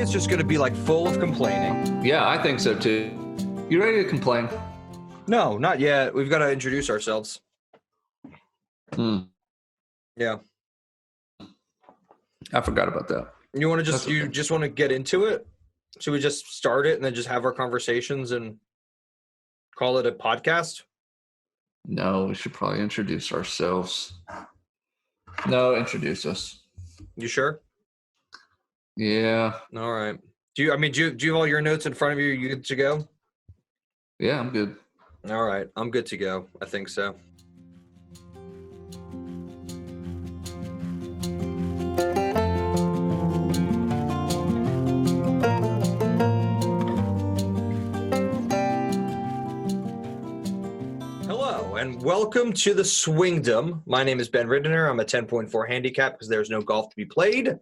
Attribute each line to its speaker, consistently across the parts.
Speaker 1: it's just going to be like full of complaining.
Speaker 2: Yeah, I think so too. You ready to complain?
Speaker 1: No, not yet. We've got to introduce ourselves. Yeah.
Speaker 2: I forgot about that.
Speaker 1: You want to just,
Speaker 2: That's okay.
Speaker 1: you just want to get into it? Should we just start it and then just have our conversations and call it a podcast?
Speaker 2: No, we should probably introduce ourselves. No, introduce us.
Speaker 1: You sure?
Speaker 2: Yeah.
Speaker 1: All right. Do you have all your notes in front of you? You good to go?
Speaker 2: Yeah, I'm good.
Speaker 1: All right. I'm good to go. I think so. Hello, and welcome to the Swingdom. My name is Ben Riddener. I'm a 10.4 handicap because there's no golf to be played.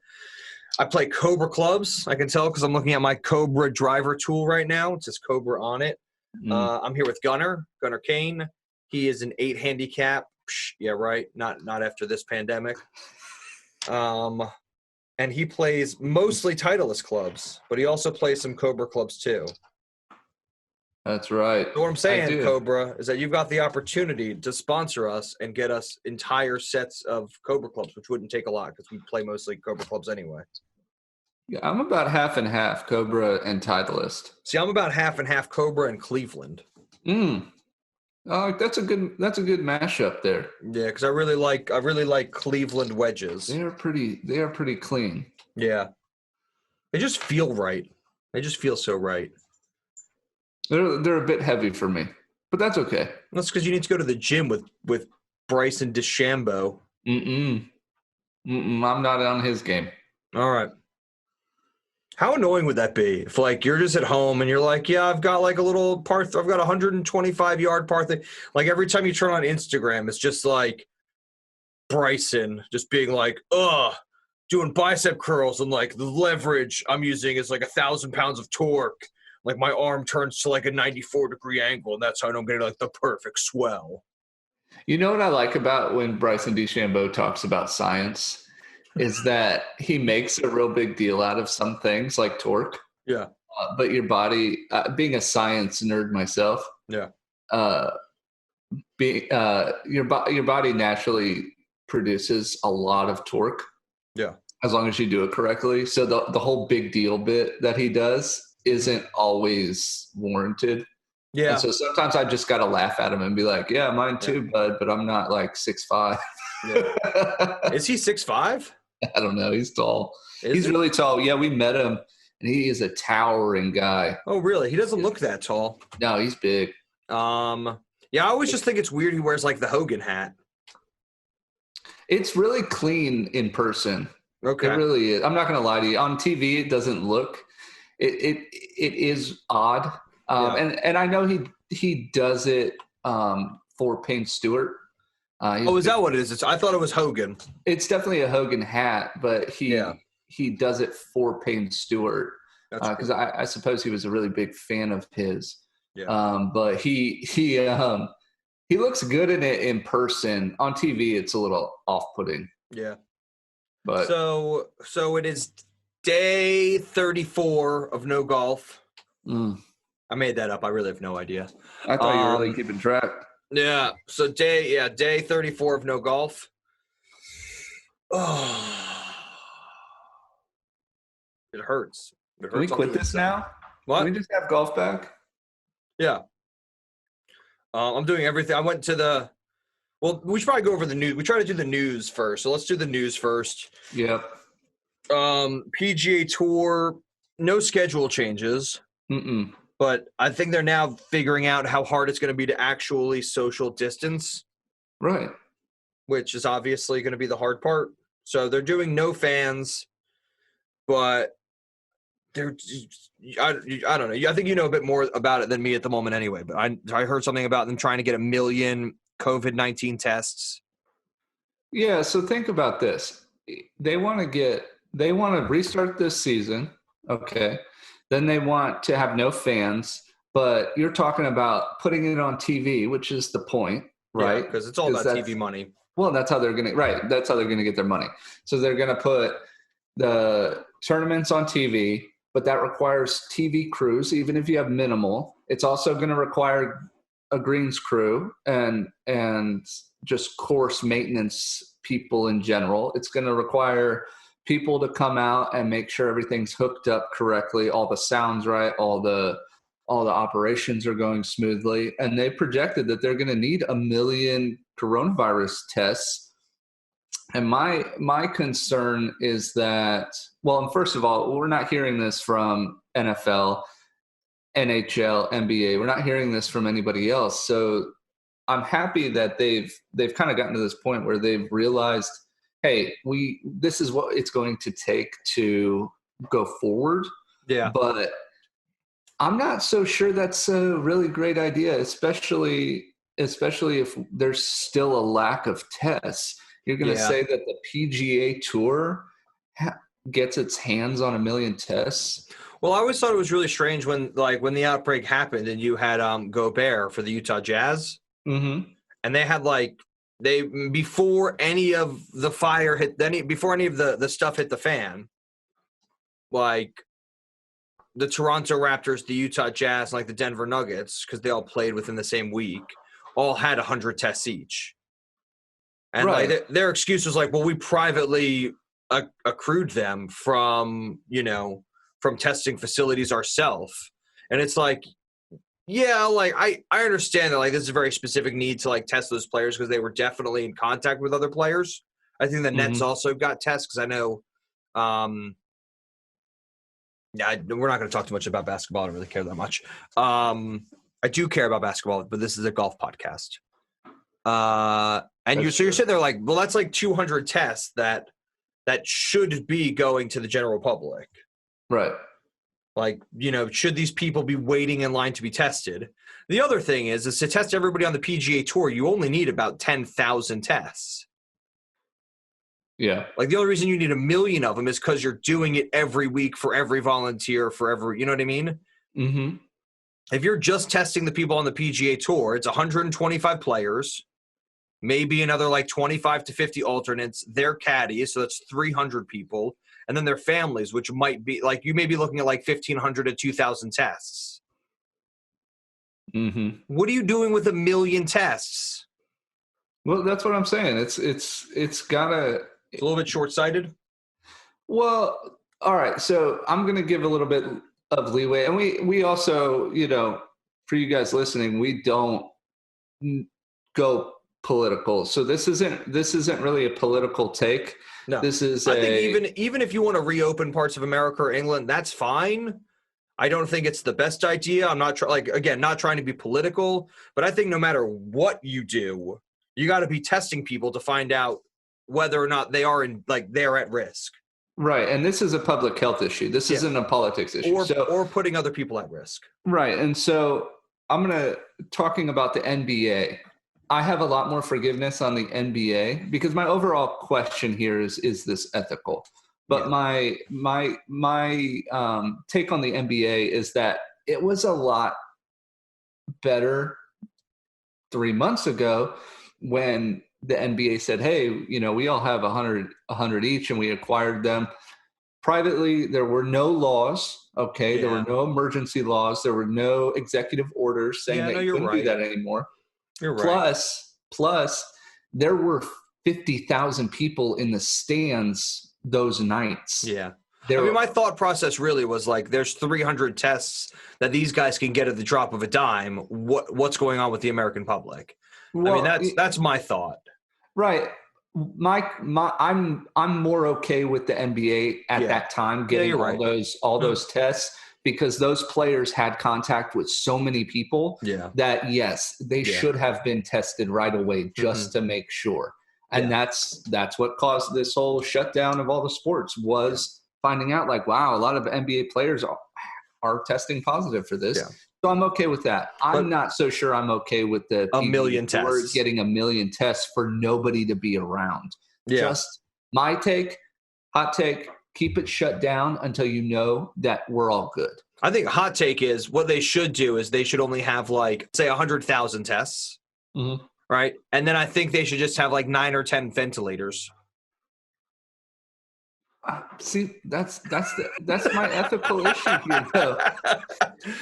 Speaker 1: I play Cobra clubs. I can tell because I'm looking at my Cobra driver tool right now. It says Cobra on it. I'm here with Gunnar Kane. He is an 8 handicap. Yeah, right. Not after this pandemic. And he plays mostly Titleist clubs, but he also plays some Cobra clubs too.
Speaker 2: That's right.
Speaker 1: So what I'm saying, Cobra, is that you've got the opportunity to sponsor us and get us entire sets of Cobra clubs, which wouldn't take a lot because we play mostly Cobra clubs anyway.
Speaker 2: Yeah, I'm about half and half Cobra and Titleist.
Speaker 1: See, I'm about half and half Cobra and Cleveland.
Speaker 2: That's a good mashup there.
Speaker 1: Yeah, because I really like Cleveland wedges.
Speaker 2: They are pretty clean.
Speaker 1: Yeah. They just feel right. They just feel so right.
Speaker 2: They're a bit heavy for me, but that's okay.
Speaker 1: That's because you need to go to the gym with Bryson DeChambeau.
Speaker 2: I'm not on his game.
Speaker 1: All right. How annoying would that be if, like, you're just at home and you're like, yeah, I've got like a little I've got a 125-yard par thing. Like, every time you turn on Instagram, it's just like Bryson just being like, doing bicep curls and like the leverage I'm using is like 1,000 pounds of torque. Like, my arm turns to like a 94-degree angle, and that's how I'm getting like the perfect swell.
Speaker 2: You know what I like about when Bryson DeChambeau talks about science is that he makes a real big deal out of some things like torque.
Speaker 1: Yeah.
Speaker 2: But your body, being a science nerd myself,
Speaker 1: yeah.
Speaker 2: Your body naturally produces a lot of torque.
Speaker 1: Yeah.
Speaker 2: As long as you do it correctly. So the whole big deal bit that he does isn't always warranted.
Speaker 1: Yeah.
Speaker 2: And so sometimes I just got to laugh at him and be like, yeah, mine too, bud, but I'm not like 6'5".
Speaker 1: Yeah. Is he 6'5"?
Speaker 2: I don't know. He's tall. He's really tall. Yeah, we met him, and he is a towering guy.
Speaker 1: Oh, really? He doesn't look that tall.
Speaker 2: No, he's big.
Speaker 1: Yeah, I always just think it's weird he wears like the Hogan hat.
Speaker 2: It's really clean in person.
Speaker 1: Okay.
Speaker 2: It really is. I'm not going to lie to you. On TV, it doesn't look. It is odd. And I know he does it for Payne Stewart.
Speaker 1: Is that what it is? I thought it was Hogan.
Speaker 2: It's definitely a Hogan hat, but he does it for Payne Stewart because I suppose he was a really big fan of his. Yeah. But he looks good in it in person. On TV, it's a little off-putting.
Speaker 1: Yeah.
Speaker 2: But
Speaker 1: so it is day 34 of no golf. I made that up. I really have no idea.
Speaker 2: I thought you were really keeping track.
Speaker 1: Yeah. So day 34 of no golf. Oh, it hurts.
Speaker 2: Can we quit this now?
Speaker 1: What?
Speaker 2: Can we just have golf back?
Speaker 1: Yeah. I'm doing everything. I went to we should probably go over the news. We try to do the news first. So let's do the news first.
Speaker 2: Yep.
Speaker 1: PGA Tour, no schedule changes. But I think they're now figuring out how hard it's going to be to actually social distance.
Speaker 2: Right.
Speaker 1: Which is obviously going to be the hard part. So they're doing no fans, but I don't know. I think you know a bit more about it than me at the moment anyway. But I heard something about them trying to get 1 million COVID-19 tests.
Speaker 2: Yeah, so think about this. They want to restart this season. Okay. Then they want to have no fans, but you're talking about putting it on TV, which is the point, right?
Speaker 1: Because it's all about TV money.
Speaker 2: Well, that's how they're going to, that's how they're going to get their money. So they're going to put the tournaments on TV. but that requires TV crews, even if you have minimal. It's also going to require a greens crew and just course maintenance people in general. It's going to require people to come out and make sure everything's hooked up correctly, all the sound's right, all the operations are going smoothly. And they projected that they're going to need 1 million coronavirus tests. And my concern is that, well, and first of all, we're not hearing this from NFL, NHL, NBA. We're not hearing this from anybody else. So I'm happy that they've kind of gotten to this point where they've realized, hey, this is what it's going to take to go forward.
Speaker 1: Yeah.
Speaker 2: But I'm not so sure that's a really great idea, especially if there's still a lack of tests. You're going to say that the PGA Tour gets its hands on 1 million tests?
Speaker 1: Well, I always thought it was really strange when the outbreak happened and you had Gobert for the Utah Jazz.
Speaker 2: Mm-hmm.
Speaker 1: And they had before any of the fire before any of the stuff hit the fan, like the Toronto Raptors, the Utah Jazz, like the Denver Nuggets, because they all played within the same week, all had 100 tests each. And their excuse was well, we privately accrued them from testing facilities ourselves. And it's I understand that this is a very specific need to test those players because they were definitely in contact with other players. I think the Nets also got tests because I know we're not going to talk too much about basketball. I don't really care that much. I do care about basketball, but this is a golf podcast. You're sitting there well, that's 200 tests that should be going to the general public.
Speaker 2: Right.
Speaker 1: Should these people be waiting in line to be tested? The other thing is to test everybody on the PGA Tour, you only need about 10,000 tests.
Speaker 2: Yeah.
Speaker 1: The only reason you need 1 million of them is because you're doing it every week for every volunteer, for every, you know what I mean?
Speaker 2: Mm-hmm.
Speaker 1: If you're just testing the people on the PGA Tour, it's 125 players, maybe another 25 to 50 alternates, their caddies, so that's 300 people, and then their families, which might be you may be looking at 1,500 to 2,000 tests.
Speaker 2: Mm-hmm.
Speaker 1: What are you doing with 1 million tests?
Speaker 2: Well, that's what I'm saying. It's gotta.
Speaker 1: It's a little bit short-sighted.
Speaker 2: Well, all right. So I'm going to give a little bit of leeway, and we also, for you guys listening, we don't go political. So this isn't really a political take.
Speaker 1: No,
Speaker 2: this is.
Speaker 1: I think even if you want to reopen parts of America or England, that's fine. I don't think it's the best idea. I'm not not trying to be political, but I think no matter what you do, you got to be testing people to find out whether or not they are they're at risk.
Speaker 2: Right, and this is a public health issue. This isn't a politics issue,
Speaker 1: or putting other people at risk.
Speaker 2: Right, and so I'm talking about the NBA. I have a lot more forgiveness on the NBA because my overall question here is this ethical? But my take on the NBA is that it was a lot better 3 months ago when the NBA said, hey, we all have 100 each, and we acquired them privately. There were no laws. Okay. Yeah. There were no emergency laws. There were no executive orders saying that you couldn't do that anymore.
Speaker 1: You're right.
Speaker 2: Plus there were 50,000 people in the stands those nights.
Speaker 1: Yeah. My thought process really was there's 300 tests that these guys can get at the drop of a dime. What's going on with the American public? Well, that's my thought.
Speaker 2: Right. I'm more okay with the NBA at that time getting all those tests because those players had contact with so many people that yes, they should have been tested right away just to make sure. And that's what caused this whole shutdown of all the sports was finding out wow, a lot of NBA players are testing positive for this. Yeah. So I'm okay with that. I'm not so sure I'm okay with the
Speaker 1: 1 million tests.
Speaker 2: Getting 1 million tests for nobody to be around.
Speaker 1: Yeah.
Speaker 2: Just my hot take, keep it shut down until you know that we're all good.
Speaker 1: I think hot take is what they should do is they should only have say 100,000 tests, right? And then I think they should just have 9 or 10 ventilators.
Speaker 2: See, that's my ethical issue here, though.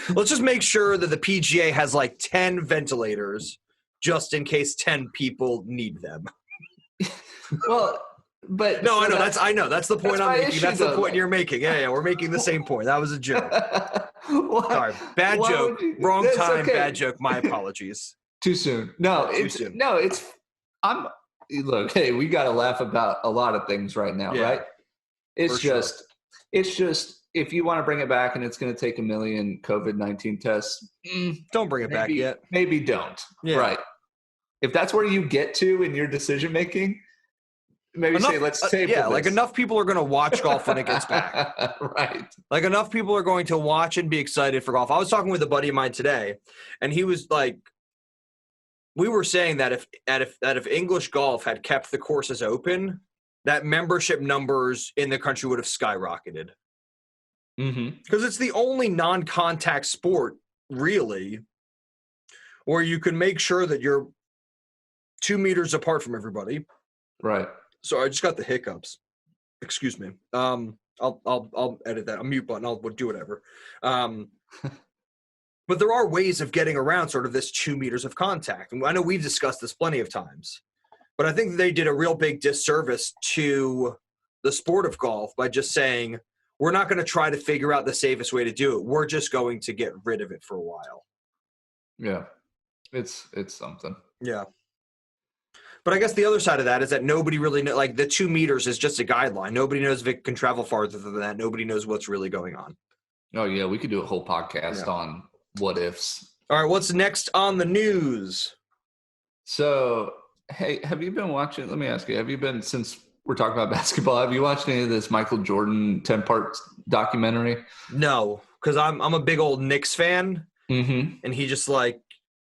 Speaker 1: Let's just make sure that the PGA has like 10 ventilators just in case 10 people need them.
Speaker 2: Well, but
Speaker 1: no, so I know that's the point I'm making.
Speaker 2: Issue,
Speaker 1: that's the point you're making. Yeah, we're making the same point. That was a joke. Sorry, bad joke. Wrong time. Okay. Bad joke. My apologies.
Speaker 2: Too soon. No, look. Hey, we got to laugh about a lot of things right now, right? It's just if you want to bring it back and it's going to take 1 million COVID-19 tests,
Speaker 1: don't bring it back yet.
Speaker 2: Maybe don't. Yeah. Right. If that's where you get to in your decision making. Maybe say let's table this.
Speaker 1: Like enough people are going to watch golf when it gets back.
Speaker 2: Right.
Speaker 1: Like enough people are going to watch and be excited for golf. I was talking with a buddy of mine today, and he was like, we were saying that if English golf had kept the courses open, that membership numbers in the country would have skyrocketed. Because it's the only non-contact sport, really, where you can make sure that you're 2 meters apart from everybody.
Speaker 2: Right.
Speaker 1: So I just got the hiccups. Excuse me. I'll edit that. A mute button. I'll do whatever. But there are ways of getting around sort of this 2 meters of contact. And I know we've discussed this plenty of times, but I think they did a real big disservice to the sport of golf by just saying, we're not going to try to figure out the safest way to do it. We're just going to get rid of it for a while.
Speaker 2: Yeah. It's something.
Speaker 1: Yeah. But I guess the other side of that is that nobody really knows, like the 2 meters is just a guideline. Nobody knows if it can travel farther than that. Nobody knows what's really going on.
Speaker 2: Oh, yeah. We could do a whole podcast on what ifs.
Speaker 1: All right. What's next on the news?
Speaker 2: So, hey, have you been watching? Let me ask you, since we're talking about basketball, have you watched any of this Michael Jordan 10-part documentary? No, because I'm a big old Knicks fan. And he just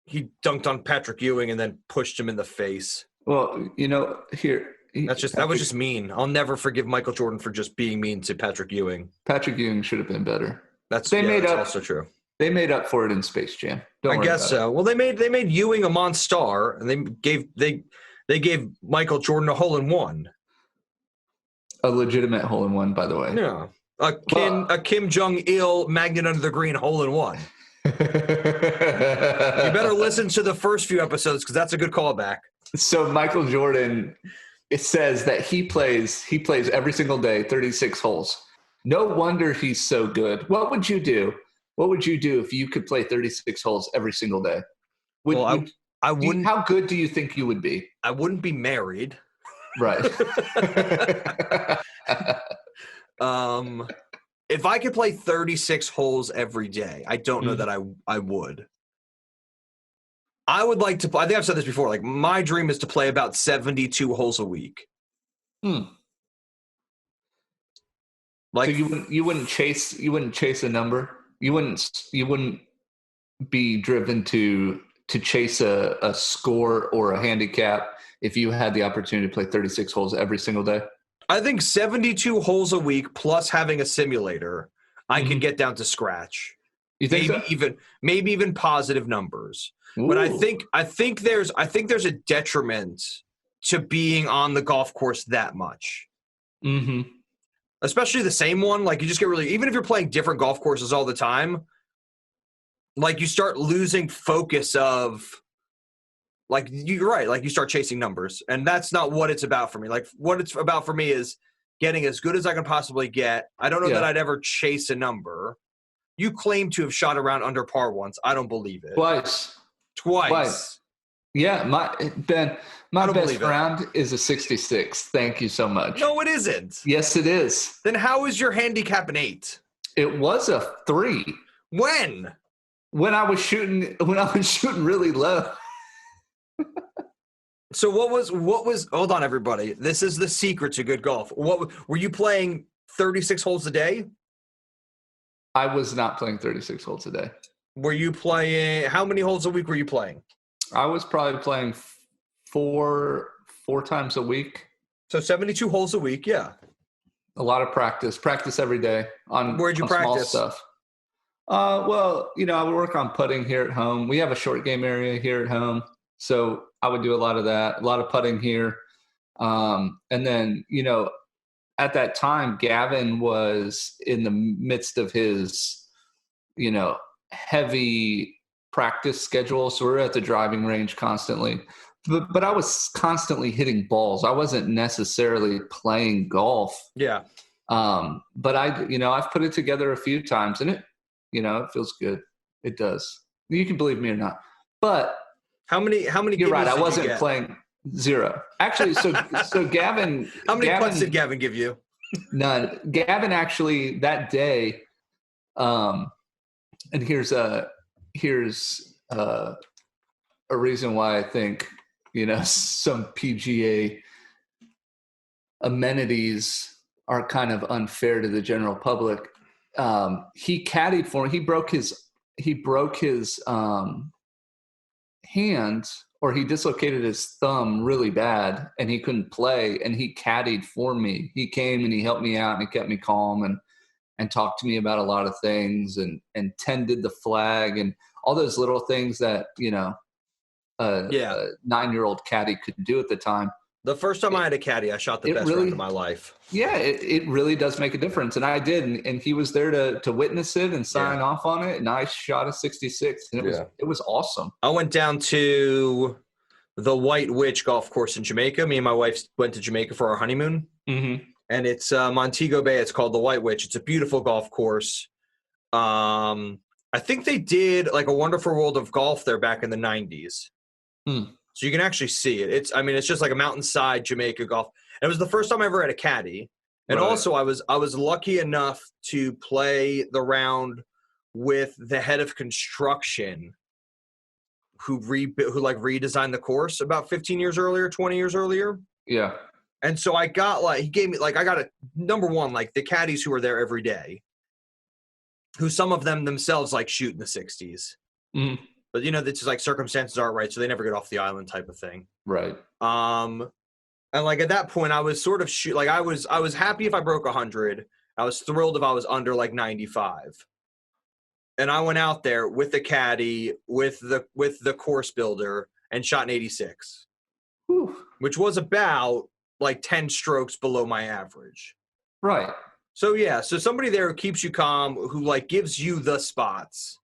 Speaker 2: he dunked on Patrick Ewing and then pushed him in the face. Well, that was just mean. I'll never forgive Michael Jordan for just being mean to Patrick Ewing. Patrick Ewing should have been better. That's also true. They made up for it in Space Jam. I guess so. Well, they made Ewing a monster, and they gave Michael Jordan a hole-in-one. A legitimate hole-in-one, by the way. Yeah. A Kim Jong-il magnet under the green hole-in-one. You better listen to the first few episodes because that's a good callback. So Michael Jordan, it says that he plays every single day, 36 holes. No wonder he's so good. What would you do? What would you do if you could play 36 holes every single day? I wouldn't. How good do you think you would be? I wouldn't be married. Right. If I could play 36 holes every day, I don't know that I would. I would like to. I think I've said this before. Like my dream is to play about 72 holes a week. Like so you wouldn't chase a number. You wouldn't be driven to chase a score or a handicap if you had the opportunity to play 36 holes every single day. I think 72 holes a week plus having a simulator, I can get down to scratch. You think maybe even positive numbers. Ooh. But I think there's a detriment to being on the golf course that much. Especially the same one. Like you just get even if you're playing different golf courses all the time, like you start losing focus of like you're right, like you start chasing numbers. And that's not what it's about for me. Like what it's about for me is getting as good as I can possibly get. I don't know that I'd ever chase a number. You claim to have shot around under par once. I don't believe it. Twice. Yeah, my best round is a 66. Thank you so much. No, it isn't. Yes, it is. Then how is your handicap an 8? It was a 3. When? When I was shooting really low. So what was hold on everybody. This is the secret to good golf. What were you playing 36 holes a day? I was not playing 36 holes a day. Were you playing how many holes a week were you playing? I was probably playing four times a week. So 72 holes a week, yeah. A lot of practice every day on where'd you practice small stuff. Well, I would work on putting here at home. We have a short game area here at home. So I would do a lot of that, a lot of putting here. And then, at that time, Gavin was in the midst of his, heavy practice schedule. So we were at the driving range constantly. But I was constantly hitting balls. I wasn't necessarily playing golf.
Speaker 1: Yeah.
Speaker 2: But I've put it together a few times, and it feels good. It does. You can believe me or not. But
Speaker 1: how many?
Speaker 2: You're right. I wasn't playing. 0. Actually, so Gavin.
Speaker 1: How many putts did Gavin give you?
Speaker 2: None. Gavin actually that day. And here's a reason why I think some PGA amenities are kind of unfair to the general public. He caddied for him. He broke his hand, or he dislocated his thumb really bad, and he couldn't play, and he caddied for me. He came and he helped me out, and he kept me calm and talked to me about a lot of things, and tended the flag and all those little things that a 9-year-old caddy could do at the time.
Speaker 1: The first time I had a caddy, I shot the best round of my life.
Speaker 2: Yeah, it really does make a difference. And I did. And he was there to witness it and sign off on it. And I shot a 66. And it was awesome.
Speaker 1: I went down to the White Witch golf course in Jamaica. Me and my wife went to Jamaica for our honeymoon.
Speaker 2: Mm-hmm.
Speaker 1: And it's Montego Bay. It's called the White Witch. It's a beautiful golf course. I think they did like a Wonderful World of Golf there back in the 90s. So you can actually see it. It's just like a mountainside Jamaica golf. And it was the first time I ever had a caddy. And also I was lucky enough to play the round with the head of construction who redesigned the course about 15 years earlier, 20 years earlier.
Speaker 2: Yeah.
Speaker 1: And so I got he gave me I got a number one, the caddies who were there every day, who some of them themselves shoot in the 60s.
Speaker 2: Mm-hmm.
Speaker 1: But it's just circumstances aren't right, so they never get off the island type of thing.
Speaker 2: Right.
Speaker 1: And at that point, I was sort of I was happy if I broke 100. I was thrilled if I was under 95. And I went out there with the caddy, with the course builder, and shot an 86, which was about 10 strokes below my average.
Speaker 2: Right.
Speaker 1: So so somebody there who keeps you calm, who gives you the spots.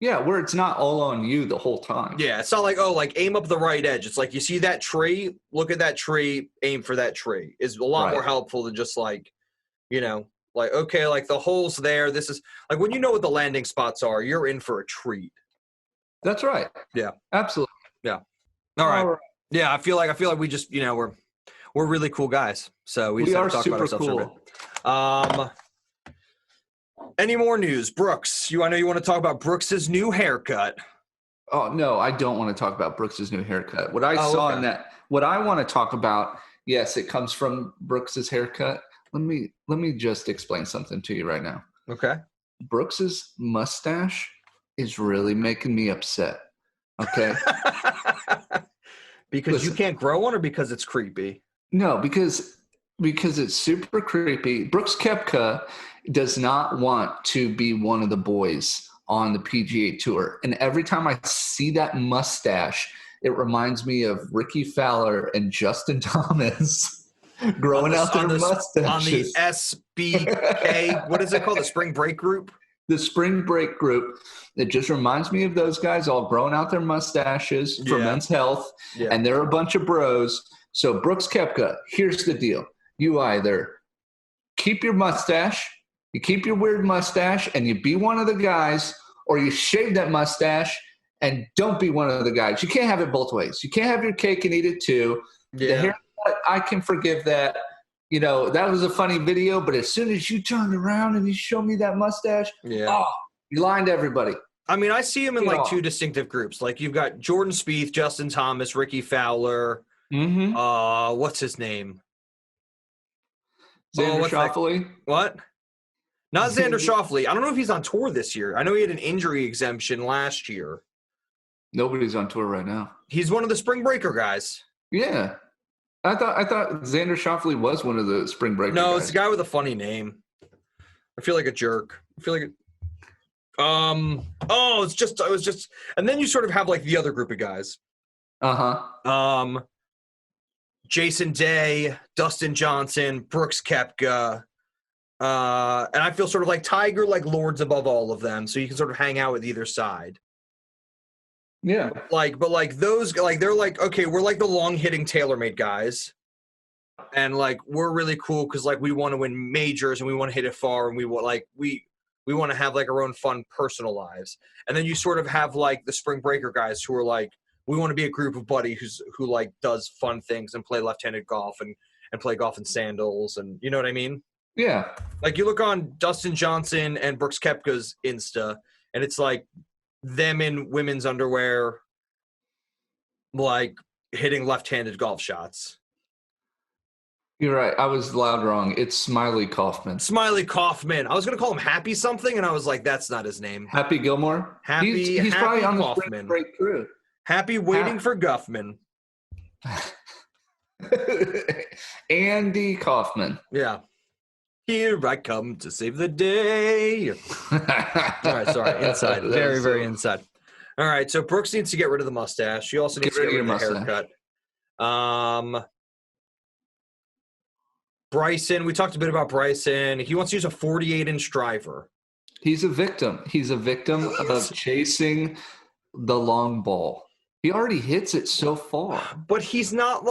Speaker 2: Yeah, where it's not all on you the whole time.
Speaker 1: Yeah, it's not aim up the right edge. It's you see that tree, look at that tree, aim for that tree. Is a lot more helpful than just okay, the hole's there. This is when you know what the landing spots are, you're in for a treat.
Speaker 2: That's right.
Speaker 1: Yeah.
Speaker 2: Absolutely.
Speaker 1: Yeah. All right. Yeah, I feel like we just, we're really cool guys. So we just have to talk about ourselves
Speaker 2: cool.
Speaker 1: a bit. Any more news? Brooks, I know you want to talk about Brooks's new haircut.
Speaker 2: Oh, no, I don't want to talk about Brooks's new haircut. What I saw in that, what I want to talk about, yes, it comes from Brooks's haircut. Let me just explain something to you right now.
Speaker 1: Okay.
Speaker 2: Brooks's mustache is really making me upset. Okay.
Speaker 1: Because you can't grow one, or because it's creepy?
Speaker 2: No, because it's super creepy. Brooks Koepka does not want to be one of the boys on the PGA Tour. And every time I see that mustache, it reminds me of Ricky Fowler and Justin Thomas growing out their mustaches.
Speaker 1: On the SBK, what is it called? The Spring Break Group?
Speaker 2: The Spring Break Group. It just reminds me of those guys all growing out their mustaches for men's health. Yeah. And they're a bunch of bros. So Brooks Koepka, here's the deal. You either keep your mustache, you keep your weird mustache, and you be one of the guys, or you shave that mustache and don't be one of the guys. You can't have it both ways. You can't have your cake and eat it too. Yeah. The haircut, I can forgive that. That was a funny video, but as soon as you turned around and you showed me that mustache, you lying to everybody.
Speaker 1: I mean, I see him in two distinctive groups. You've got Jordan Spieth, Justin Thomas, Ricky Fowler.
Speaker 2: Mm-hmm.
Speaker 1: What's his name?
Speaker 2: Xander Schauffele?
Speaker 1: What? Not Xander Schauffele. I don't know if he's on tour this year. I know he had an injury exemption last year.
Speaker 2: Nobody's on tour right now.
Speaker 1: He's one of the Spring Breaker guys.
Speaker 2: Yeah. I thought Xander Schauffele was one of the Spring Breaker guys.
Speaker 1: No, it's a guy with a funny name. I feel like a jerk. I feel like it was just and then you sort of have the other group of guys.
Speaker 2: Uh-huh.
Speaker 1: Jason Day, Dustin Johnson, Brooks Koepka. And I feel sort of like Tiger, like lords above all of them. So you can sort of hang out with either side.
Speaker 2: Yeah.
Speaker 1: But those, they're like, okay, we're like the long hitting TaylorMade guys. And we're really cool because we want to win majors and we want to hit it far and we want we want to have our own fun personal lives. And then you sort of have the spring breaker guys who are we want to be a group of buddies who does fun things and play left-handed golf and play golf in sandals and you know what I mean?
Speaker 2: Yeah.
Speaker 1: You look on Dustin Johnson and Brooks Koepka's Insta and it's them in women's underwear hitting left-handed golf shots.
Speaker 2: You're right. I was loud wrong. It's Smiley Kaufman.
Speaker 1: Smiley Kaufman. I was going to call him Happy something, and I was like, that's not his name.
Speaker 2: Happy Gilmore?
Speaker 1: He's Happy
Speaker 2: probably on the
Speaker 1: Kaufman.
Speaker 2: spring break crew.
Speaker 1: Happy waiting for Guffman.
Speaker 2: Andy Kaufman.
Speaker 1: Yeah. Here I come to save the day. All right, sorry. Inside. Very, very inside. All right, so Brooks needs to get rid of the mustache. She also needs to get rid of the haircut. Bryson, we talked a bit about Bryson. He wants to use a 48-inch driver.
Speaker 2: He's a victim. He's a victim of chasing the long ball. He already hits it so far.
Speaker 1: But he's not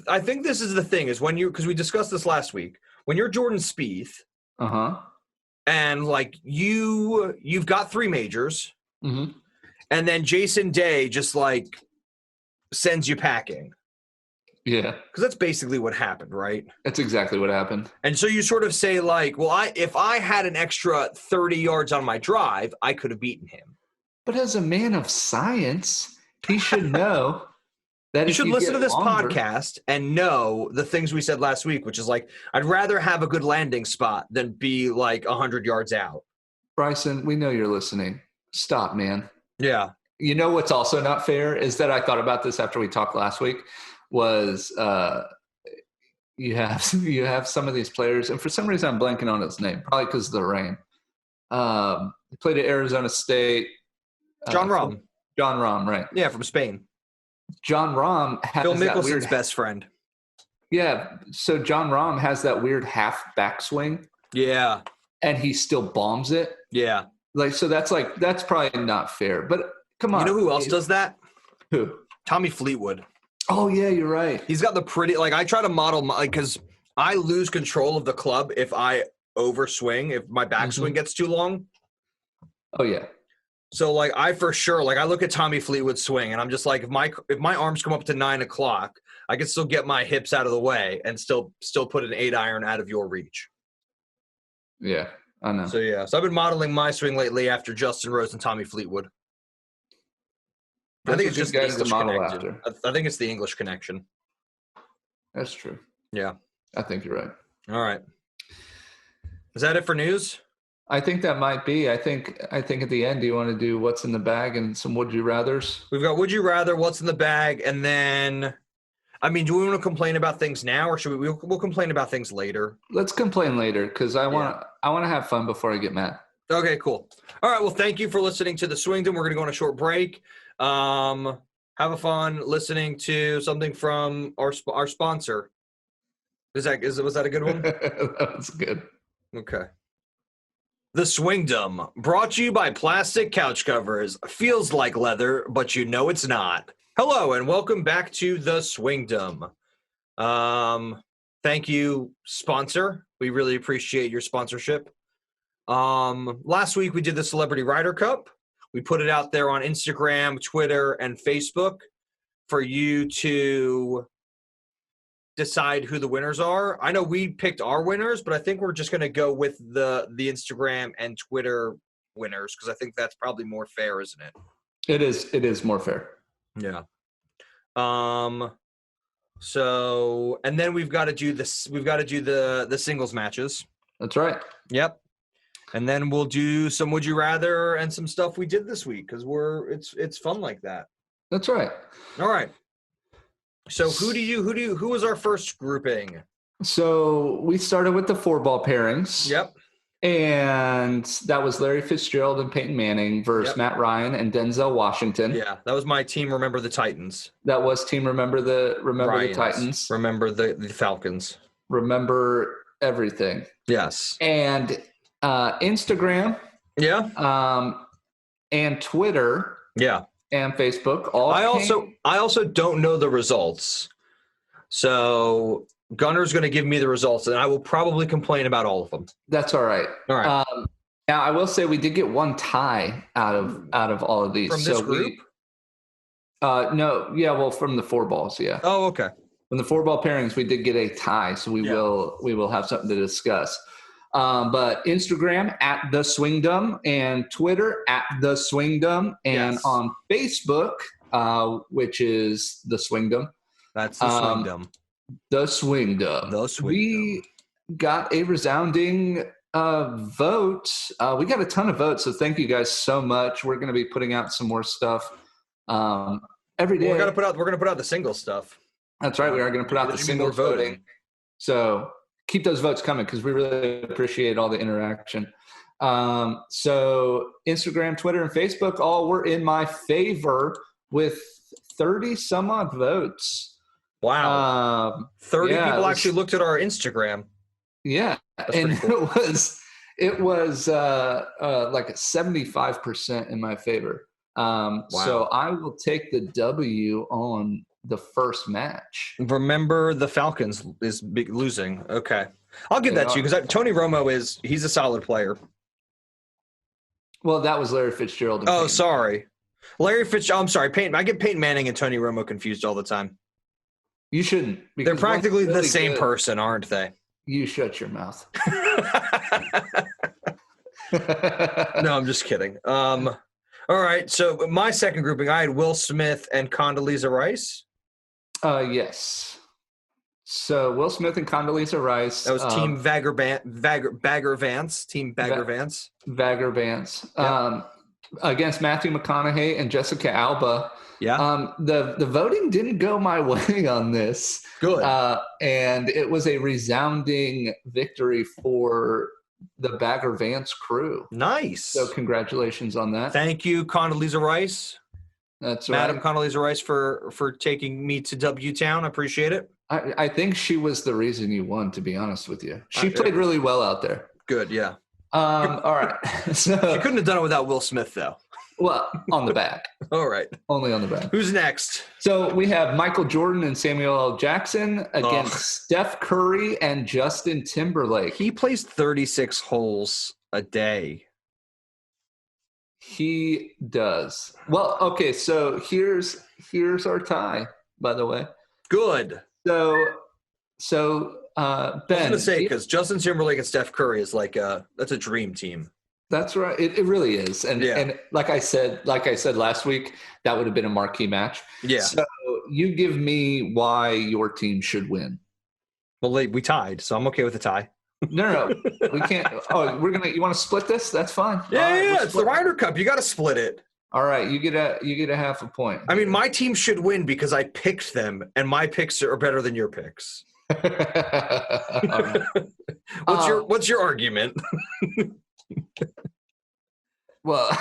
Speaker 1: I think this is the thing, is when because we discussed this last week, when you're Jordan Spieth, and you've got 3 majors, and then Jason Day just sends you packing.
Speaker 2: Yeah.
Speaker 1: Because that's basically what happened, right?
Speaker 2: That's exactly what happened.
Speaker 1: And so you sort of say if I had an extra 30 yards on my drive, I could have beaten him.
Speaker 2: But as a man of science, he should know that
Speaker 1: you should listen to this podcast and know the things we said last week, which is I'd rather have a good landing spot than be 100 yards out.
Speaker 2: Bryson, we know you're listening. Stop, man.
Speaker 1: Yeah.
Speaker 2: You know what's also not fair is that I thought about this after we talked last week. Was you have some of these players, and for some reason I'm blanking on his name, probably because of the rain. He played at Arizona State.
Speaker 1: John Rahm.
Speaker 2: John Rahm, right?
Speaker 1: Yeah, from Spain.
Speaker 2: John Rahm has
Speaker 1: Phil Mickelson's best friend.
Speaker 2: Yeah, so John Rahm has that weird half backswing.
Speaker 1: Yeah,
Speaker 2: and he still bombs it.
Speaker 1: Yeah,
Speaker 2: so that's probably not fair. But come on,
Speaker 1: you know who else does that?
Speaker 2: Who?
Speaker 1: Tommy Fleetwood.
Speaker 2: Oh, yeah, you're right.
Speaker 1: He's got the pretty – I try to model – because I lose control of the club if I overswing, if my backswing gets too long.
Speaker 2: Oh, yeah.
Speaker 1: So, I for sure – I look at Tommy Fleetwood's swing, and I'm just if my arms come up to 9 o'clock, I can still get my hips out of the way and still put an 8-iron out of your reach.
Speaker 2: Yeah, I know.
Speaker 1: So, yeah. So, I've been modeling my swing lately after Justin Rose and Tommy Fleetwood. I think it's just the English connection. I think it's the English connection.
Speaker 2: That's true.
Speaker 1: Yeah.
Speaker 2: I think you're right.
Speaker 1: All right. Is that it for news?
Speaker 2: I think that might be. I think at the end, do you want to do what's in the bag and some would you rathers?
Speaker 1: We've got would you rather, what's in the bag, and then do we want to complain about things now or should we'll complain about things later?
Speaker 2: Let's complain later because I want to have fun before I get mad. Okay,
Speaker 1: cool. All right. Well, thank you for listening to the Swingdom. We're going to go on a short break. Have a fun listening to something from our sponsor. Was that a good one?
Speaker 2: That was good.
Speaker 1: Okay. The Swingdom, brought to you by Plastic Couch Covers. Feels like leather, but you know it's not. Hello, and welcome back to the Swingdom. Thank you, sponsor. We really appreciate your sponsorship. Last week we did the Celebrity Ryder Cup. We put it out there on Instagram, Twitter, and Facebook for you to decide who the winners are. I know we picked our winners, but I think we're just going to go with the Instagram and Twitter winners because I think that's probably more fair, isn't it?
Speaker 2: It is more fair.
Speaker 1: Yeah. So, and then we've got to do this. We've got to do the singles matches.
Speaker 2: That's right.
Speaker 1: Yep. And then we'll do some Would You Rather and some stuff we did this week because it's fun like that.
Speaker 2: That's right.
Speaker 1: All right. So who was our first grouping?
Speaker 2: So we started with the 4-ball pairings.
Speaker 1: Yep.
Speaker 2: And that was Larry Fitzgerald and Peyton Manning versus Matt Ryan and Denzel Washington.
Speaker 1: Yeah, that was my team. Remember the Titans.
Speaker 2: That was team. Remember the Titans.
Speaker 1: Remember the Falcons.
Speaker 2: Remember everything.
Speaker 1: Yes.
Speaker 2: And Instagram.
Speaker 1: Yeah.
Speaker 2: And Twitter.
Speaker 1: Yeah.
Speaker 2: And Facebook.
Speaker 1: I also don't know the results. So Gunnar's going to give me the results, and I will probably complain about all of them.
Speaker 2: That's all right.
Speaker 1: All right.
Speaker 2: Now, I will say we did get one tie out of all of these.
Speaker 1: From this group?
Speaker 2: No. Yeah, well, from the 4 balls, yeah.
Speaker 1: Oh, okay.
Speaker 2: From the 4-ball pairings, we did get a tie, so we will have something to discuss. But Instagram at The Swingdom and Twitter at The Swingdom and on Facebook, which is The Swingdom.
Speaker 1: That's The Swingdom.
Speaker 2: The Swingdom.
Speaker 1: The Swingdom.
Speaker 2: We got a resounding vote. We got a ton of votes, so thank you guys so much. We're going to be putting out some more stuff every day.
Speaker 1: We're going to put out the single stuff.
Speaker 2: That's right. We are going to put out the single voting. So keep those votes coming because we really appreciate all the interaction. So Instagram, Twitter, and Facebook all were in my favor with 30 some odd votes.
Speaker 1: Wow. 30 people actually looked at our Instagram.
Speaker 2: Yeah. And cool. it was like a 75% in my favor. Wow. So I will take the W on the first match.
Speaker 1: Remember the Falcons is losing. Okay. I'll give that to you because Tony Romo he's a solid player.
Speaker 2: Well, that was Larry Fitzgerald.
Speaker 1: Oh, sorry. Larry Fitzgerald. I'm sorry. I get Peyton Manning and Tony Romo confused all the time.
Speaker 2: You shouldn't.
Speaker 1: They're practically really the same person, aren't they?
Speaker 2: You shut your mouth.
Speaker 1: No, I'm just kidding. All right. So my second grouping, I had Will Smith and Condoleezza Rice.
Speaker 2: Yes. So Will Smith and Condoleezza Rice.
Speaker 1: That was Team Bagger Vance. Team Bagger Vance.
Speaker 2: Bagger Vance. Yep. Against Matthew McConaughey and Jessica Alba.
Speaker 1: Yeah.
Speaker 2: The voting didn't go my way on this.
Speaker 1: Good.
Speaker 2: And it was a resounding victory for the Bagger Vance crew.
Speaker 1: Nice.
Speaker 2: So congratulations on that.
Speaker 1: Thank you, Condoleezza Rice.
Speaker 2: That's
Speaker 1: Madam
Speaker 2: right.
Speaker 1: Condoleezza Rice for taking me to W Town. I appreciate it.
Speaker 2: I think she was the reason you won, to be honest with you. She played really well out there.
Speaker 1: Good, yeah.
Speaker 2: All right. So,
Speaker 1: she couldn't have done it without Will Smith, though.
Speaker 2: Well, on the back.
Speaker 1: All right.
Speaker 2: Only on the back.
Speaker 1: Who's next?
Speaker 2: So we have Michael Jordan and Samuel L. Jackson against Steph Curry and Justin Timberlake.
Speaker 1: He plays 36 holes a day.
Speaker 2: He does. Well, okay, so here's our tie, by the way.
Speaker 1: Good.
Speaker 2: So Ben,
Speaker 1: I was going to say, because Justin Timberlake and Steph Curry is that's a dream team.
Speaker 2: That's right. It really is. And like I said last week, that would have been a marquee match.
Speaker 1: Yeah.
Speaker 2: So you give me why your team should win.
Speaker 1: Well, we tied, so I'm okay with the tie.
Speaker 2: No, we can't. Oh, you want to split this? That's fine.
Speaker 1: Yeah, it's the Ryder Cup. You got to split it.
Speaker 2: All right, you get a half a point.
Speaker 1: I mean, my team should win because I picked them, and my picks are better than your picks. What's your argument?
Speaker 2: Well,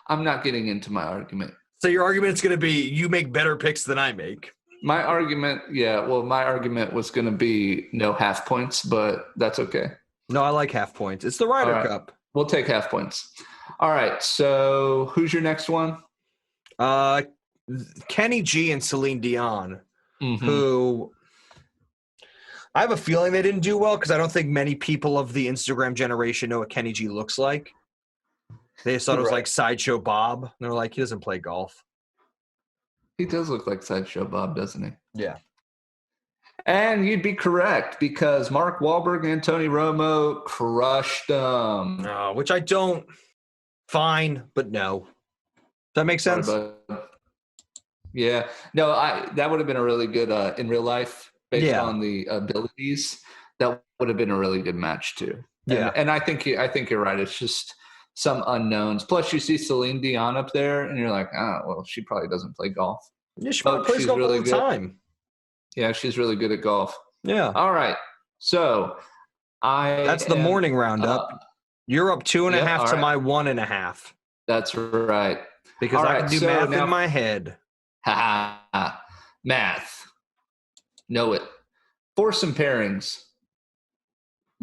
Speaker 2: I'm not getting into my argument.
Speaker 1: So your argument is going to be you make better picks than I make.
Speaker 2: My argument was going to be no half points, but that's okay.
Speaker 1: No, I like half points. It's the Ryder Cup.
Speaker 2: We'll take half points. All right. So who's your next one?
Speaker 1: Kenny G and Celine Dion, who I have a feeling they didn't do well because I don't think many people of the Instagram generation know what Kenny G looks like. They just thought it was like Sideshow Bob. And they're like, he doesn't play golf.
Speaker 2: He does look like Sideshow Bob, doesn't he?
Speaker 1: Yeah.
Speaker 2: And you'd be correct because Mark Wahlberg and Tony Romo crushed them.
Speaker 1: No, which I don't. Fine, but no. Does that make sense?
Speaker 2: Yeah. No, that would have been a really good in real life based on the abilities. That would have been a really good match too.
Speaker 1: Yeah.
Speaker 2: And I think you're right. It's just some unknowns. Plus, you see Celine Dion up there, and you're like, well, she probably doesn't play golf.
Speaker 1: Yeah, she probably plays golf all the time.
Speaker 2: Yeah, she's really good at golf.
Speaker 1: Yeah.
Speaker 2: All right. So
Speaker 1: that's the morning roundup. You're up 2.5 to my 1.5.
Speaker 2: That's right.
Speaker 1: Because I can do math in my head.
Speaker 2: Ha. Math. Know it. Foursome pairings.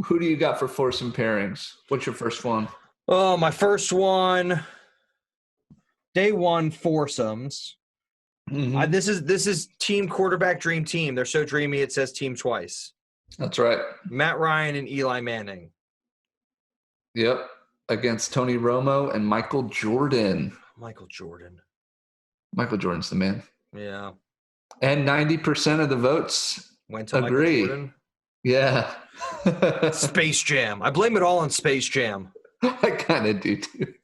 Speaker 2: Who do you got for foursome pairings? What's your first one?
Speaker 1: Oh, my first one. Day one foursomes. Mm-hmm. This is team quarterback dream team. They're so dreamy it says team twice.
Speaker 2: That's right.
Speaker 1: Matt Ryan and Eli Manning.
Speaker 2: Yep. Against Tony Romo and Michael Jordan.
Speaker 1: Michael Jordan's
Speaker 2: the man.
Speaker 1: Yeah.
Speaker 2: And 90% of the votes
Speaker 1: went to
Speaker 2: agree.
Speaker 1: Michael Jordan.
Speaker 2: Yeah.
Speaker 1: Space Jam. I blame it all on Space Jam.
Speaker 2: I kind of do too.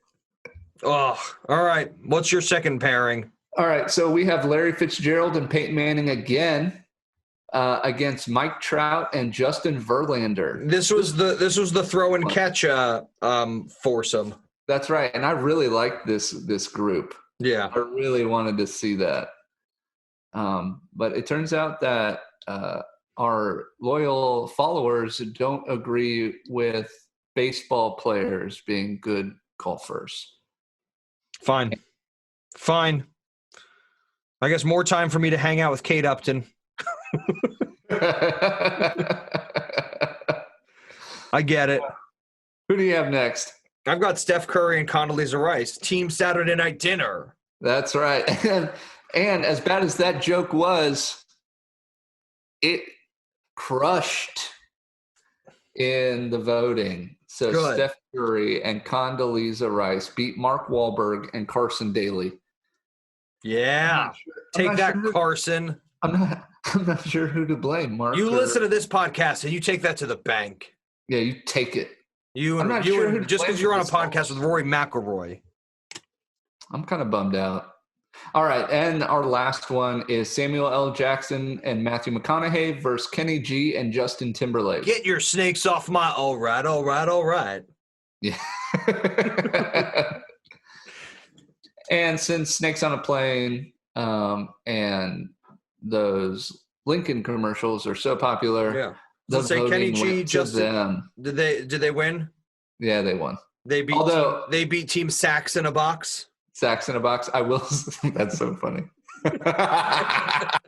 Speaker 1: Oh, all right. What's your second pairing?
Speaker 2: All right. So we have Larry Fitzgerald and Peyton Manning again against Mike Trout and Justin Verlander.
Speaker 1: This was the throw and catch foursome.
Speaker 2: That's right. And I really liked this group.
Speaker 1: Yeah.
Speaker 2: I really wanted to see that. But it turns out that our loyal followers don't agree with baseball players being good golfers.
Speaker 1: Fine. I guess more time for me to hang out with Kate Upton. I get it.
Speaker 2: Who do you have next?
Speaker 1: I've got Steph Curry and Condoleezza Rice. Team Saturday Night Dinner.
Speaker 2: That's right. And as bad as that joke was, it crushed in the voting. So good. Steph Curry and Condoleezza Rice beat Mark Wahlberg and Carson Daly.
Speaker 1: Yeah. Take that, Carson.
Speaker 2: I'm not sure who to blame, Mark.
Speaker 1: You listen to this podcast and you take that to the bank.
Speaker 2: Yeah, you take it.
Speaker 1: Just because you're on a podcast with Rory McIlroy.
Speaker 2: I'm kind of bummed out. All right, and our last one is Samuel L. Jackson and Matthew McConaughey versus Kenny G and Justin Timberlake.
Speaker 1: Get your snakes off my all right.
Speaker 2: Yeah. And since Snakes on a Plane and those Lincoln commercials are so popular,
Speaker 1: yeah. Let's say Kenny G, Justin. Them. Did they win?
Speaker 2: Yeah, they won.
Speaker 1: They beat Team Sacks in a Box.
Speaker 2: Sacks in a Box. I will. That's so funny.
Speaker 1: I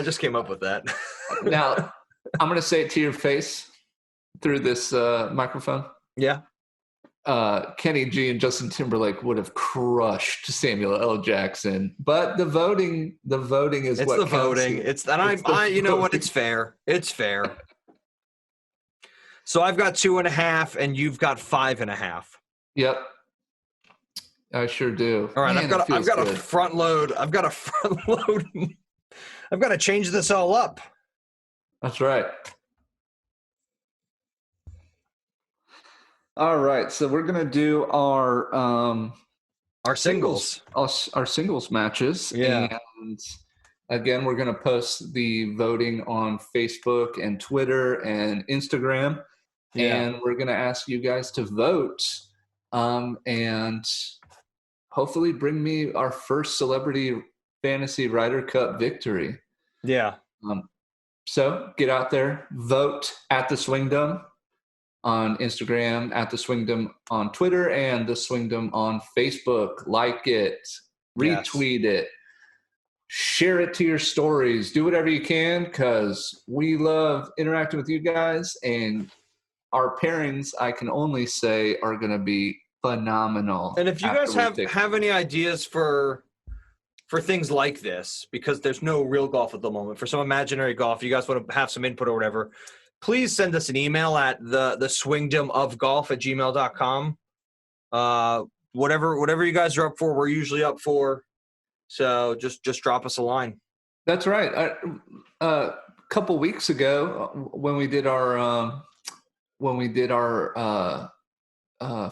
Speaker 1: just came up with that.
Speaker 2: Now, I'm going to say it to your face through this microphone.
Speaker 1: Yeah.
Speaker 2: Kenny G and Justin Timberlake would have crushed Samuel L. Jackson, but the voting is
Speaker 1: it's
Speaker 2: what
Speaker 1: the voting. You know what? It's fair. It's fair. So I've got 2.5, and you've got 5.5.
Speaker 2: Yep, I sure do.
Speaker 1: All right, I've got a front load. I've got to change this all up.
Speaker 2: That's right. All right, so we're gonna do our
Speaker 1: singles,
Speaker 2: our singles matches.
Speaker 1: Yeah.
Speaker 2: And again, we're gonna post the voting on Facebook and Twitter and Instagram, and we're gonna ask you guys to vote, and hopefully bring me our first celebrity fantasy Ryder Cup victory.
Speaker 1: Yeah.
Speaker 2: So get out there, vote at the Swingdom on Instagram, at the Swingdom on Twitter, and the Swingdom on Facebook. Like it, retweet it, share it to your stories. Do whatever you can, because we love interacting with you guys. And our pairings, I can only say, are going to be phenomenal.
Speaker 1: And if you guys have any ideas for things like this, because there's no real golf at the moment, for some imaginary golf, you guys want to have some input or whatever, please send us an email at the swingdomofgolf@gmail.com. Whatever you guys are up for, we're usually up for. So just drop us a line.
Speaker 2: That's right. A couple weeks ago, when we did our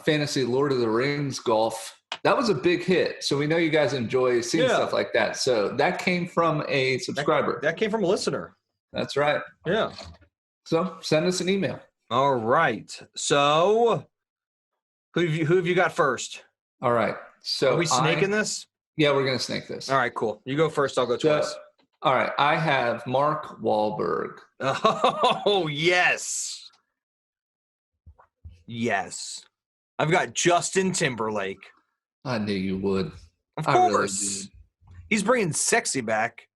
Speaker 2: fantasy Lord of the Rings golf, that was a big hit. So we know you guys enjoy seeing stuff like that. So that came from a subscriber.
Speaker 1: That came from a listener.
Speaker 2: That's right.
Speaker 1: Yeah.
Speaker 2: So send us an email.
Speaker 1: All right. So who have you got first?
Speaker 2: All right. So
Speaker 1: are we snaking this?
Speaker 2: Yeah, we're going to snake this.
Speaker 1: All right, cool. You go first. I'll go twice.
Speaker 2: All right. I have Mark Wahlberg.
Speaker 1: Oh, yes. Yes. I've got Justin Timberlake.
Speaker 2: I knew you would.
Speaker 1: Of course. Really he's bringing sexy back.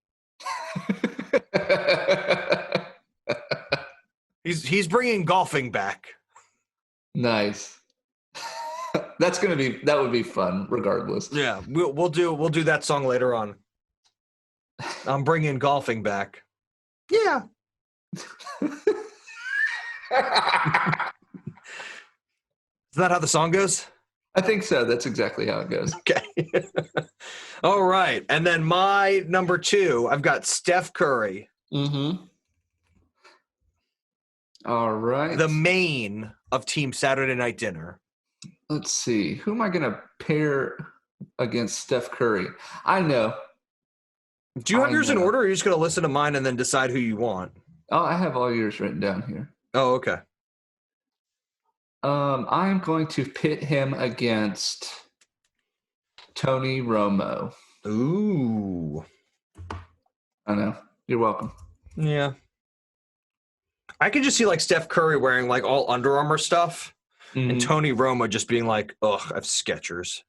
Speaker 1: He's bringing golfing back.
Speaker 2: Nice. That would be fun regardless.
Speaker 1: Yeah, we'll do that song later on. I'm bringing golfing back. Yeah. Is that how the song goes?
Speaker 2: I think so. That's exactly how it goes.
Speaker 1: Okay. All right. And then my number 2, I've got Steph Curry.
Speaker 2: Mm-hmm. All right.
Speaker 1: The main of Team Saturday Night Dinner.
Speaker 2: Let's see. Who am I going to pair against Steph Curry? I know.
Speaker 1: Do you have yours in order, or are you just going to listen to mine and then decide who you want?
Speaker 2: Oh, I have all yours written down here.
Speaker 1: Oh, okay.
Speaker 2: I'm going to pit him against Tony Romo.
Speaker 1: Ooh.
Speaker 2: I know. You're welcome.
Speaker 1: Yeah. I can just see like Steph Curry wearing like all Under Armour stuff and Tony Romo just being like, ugh, I have Skechers.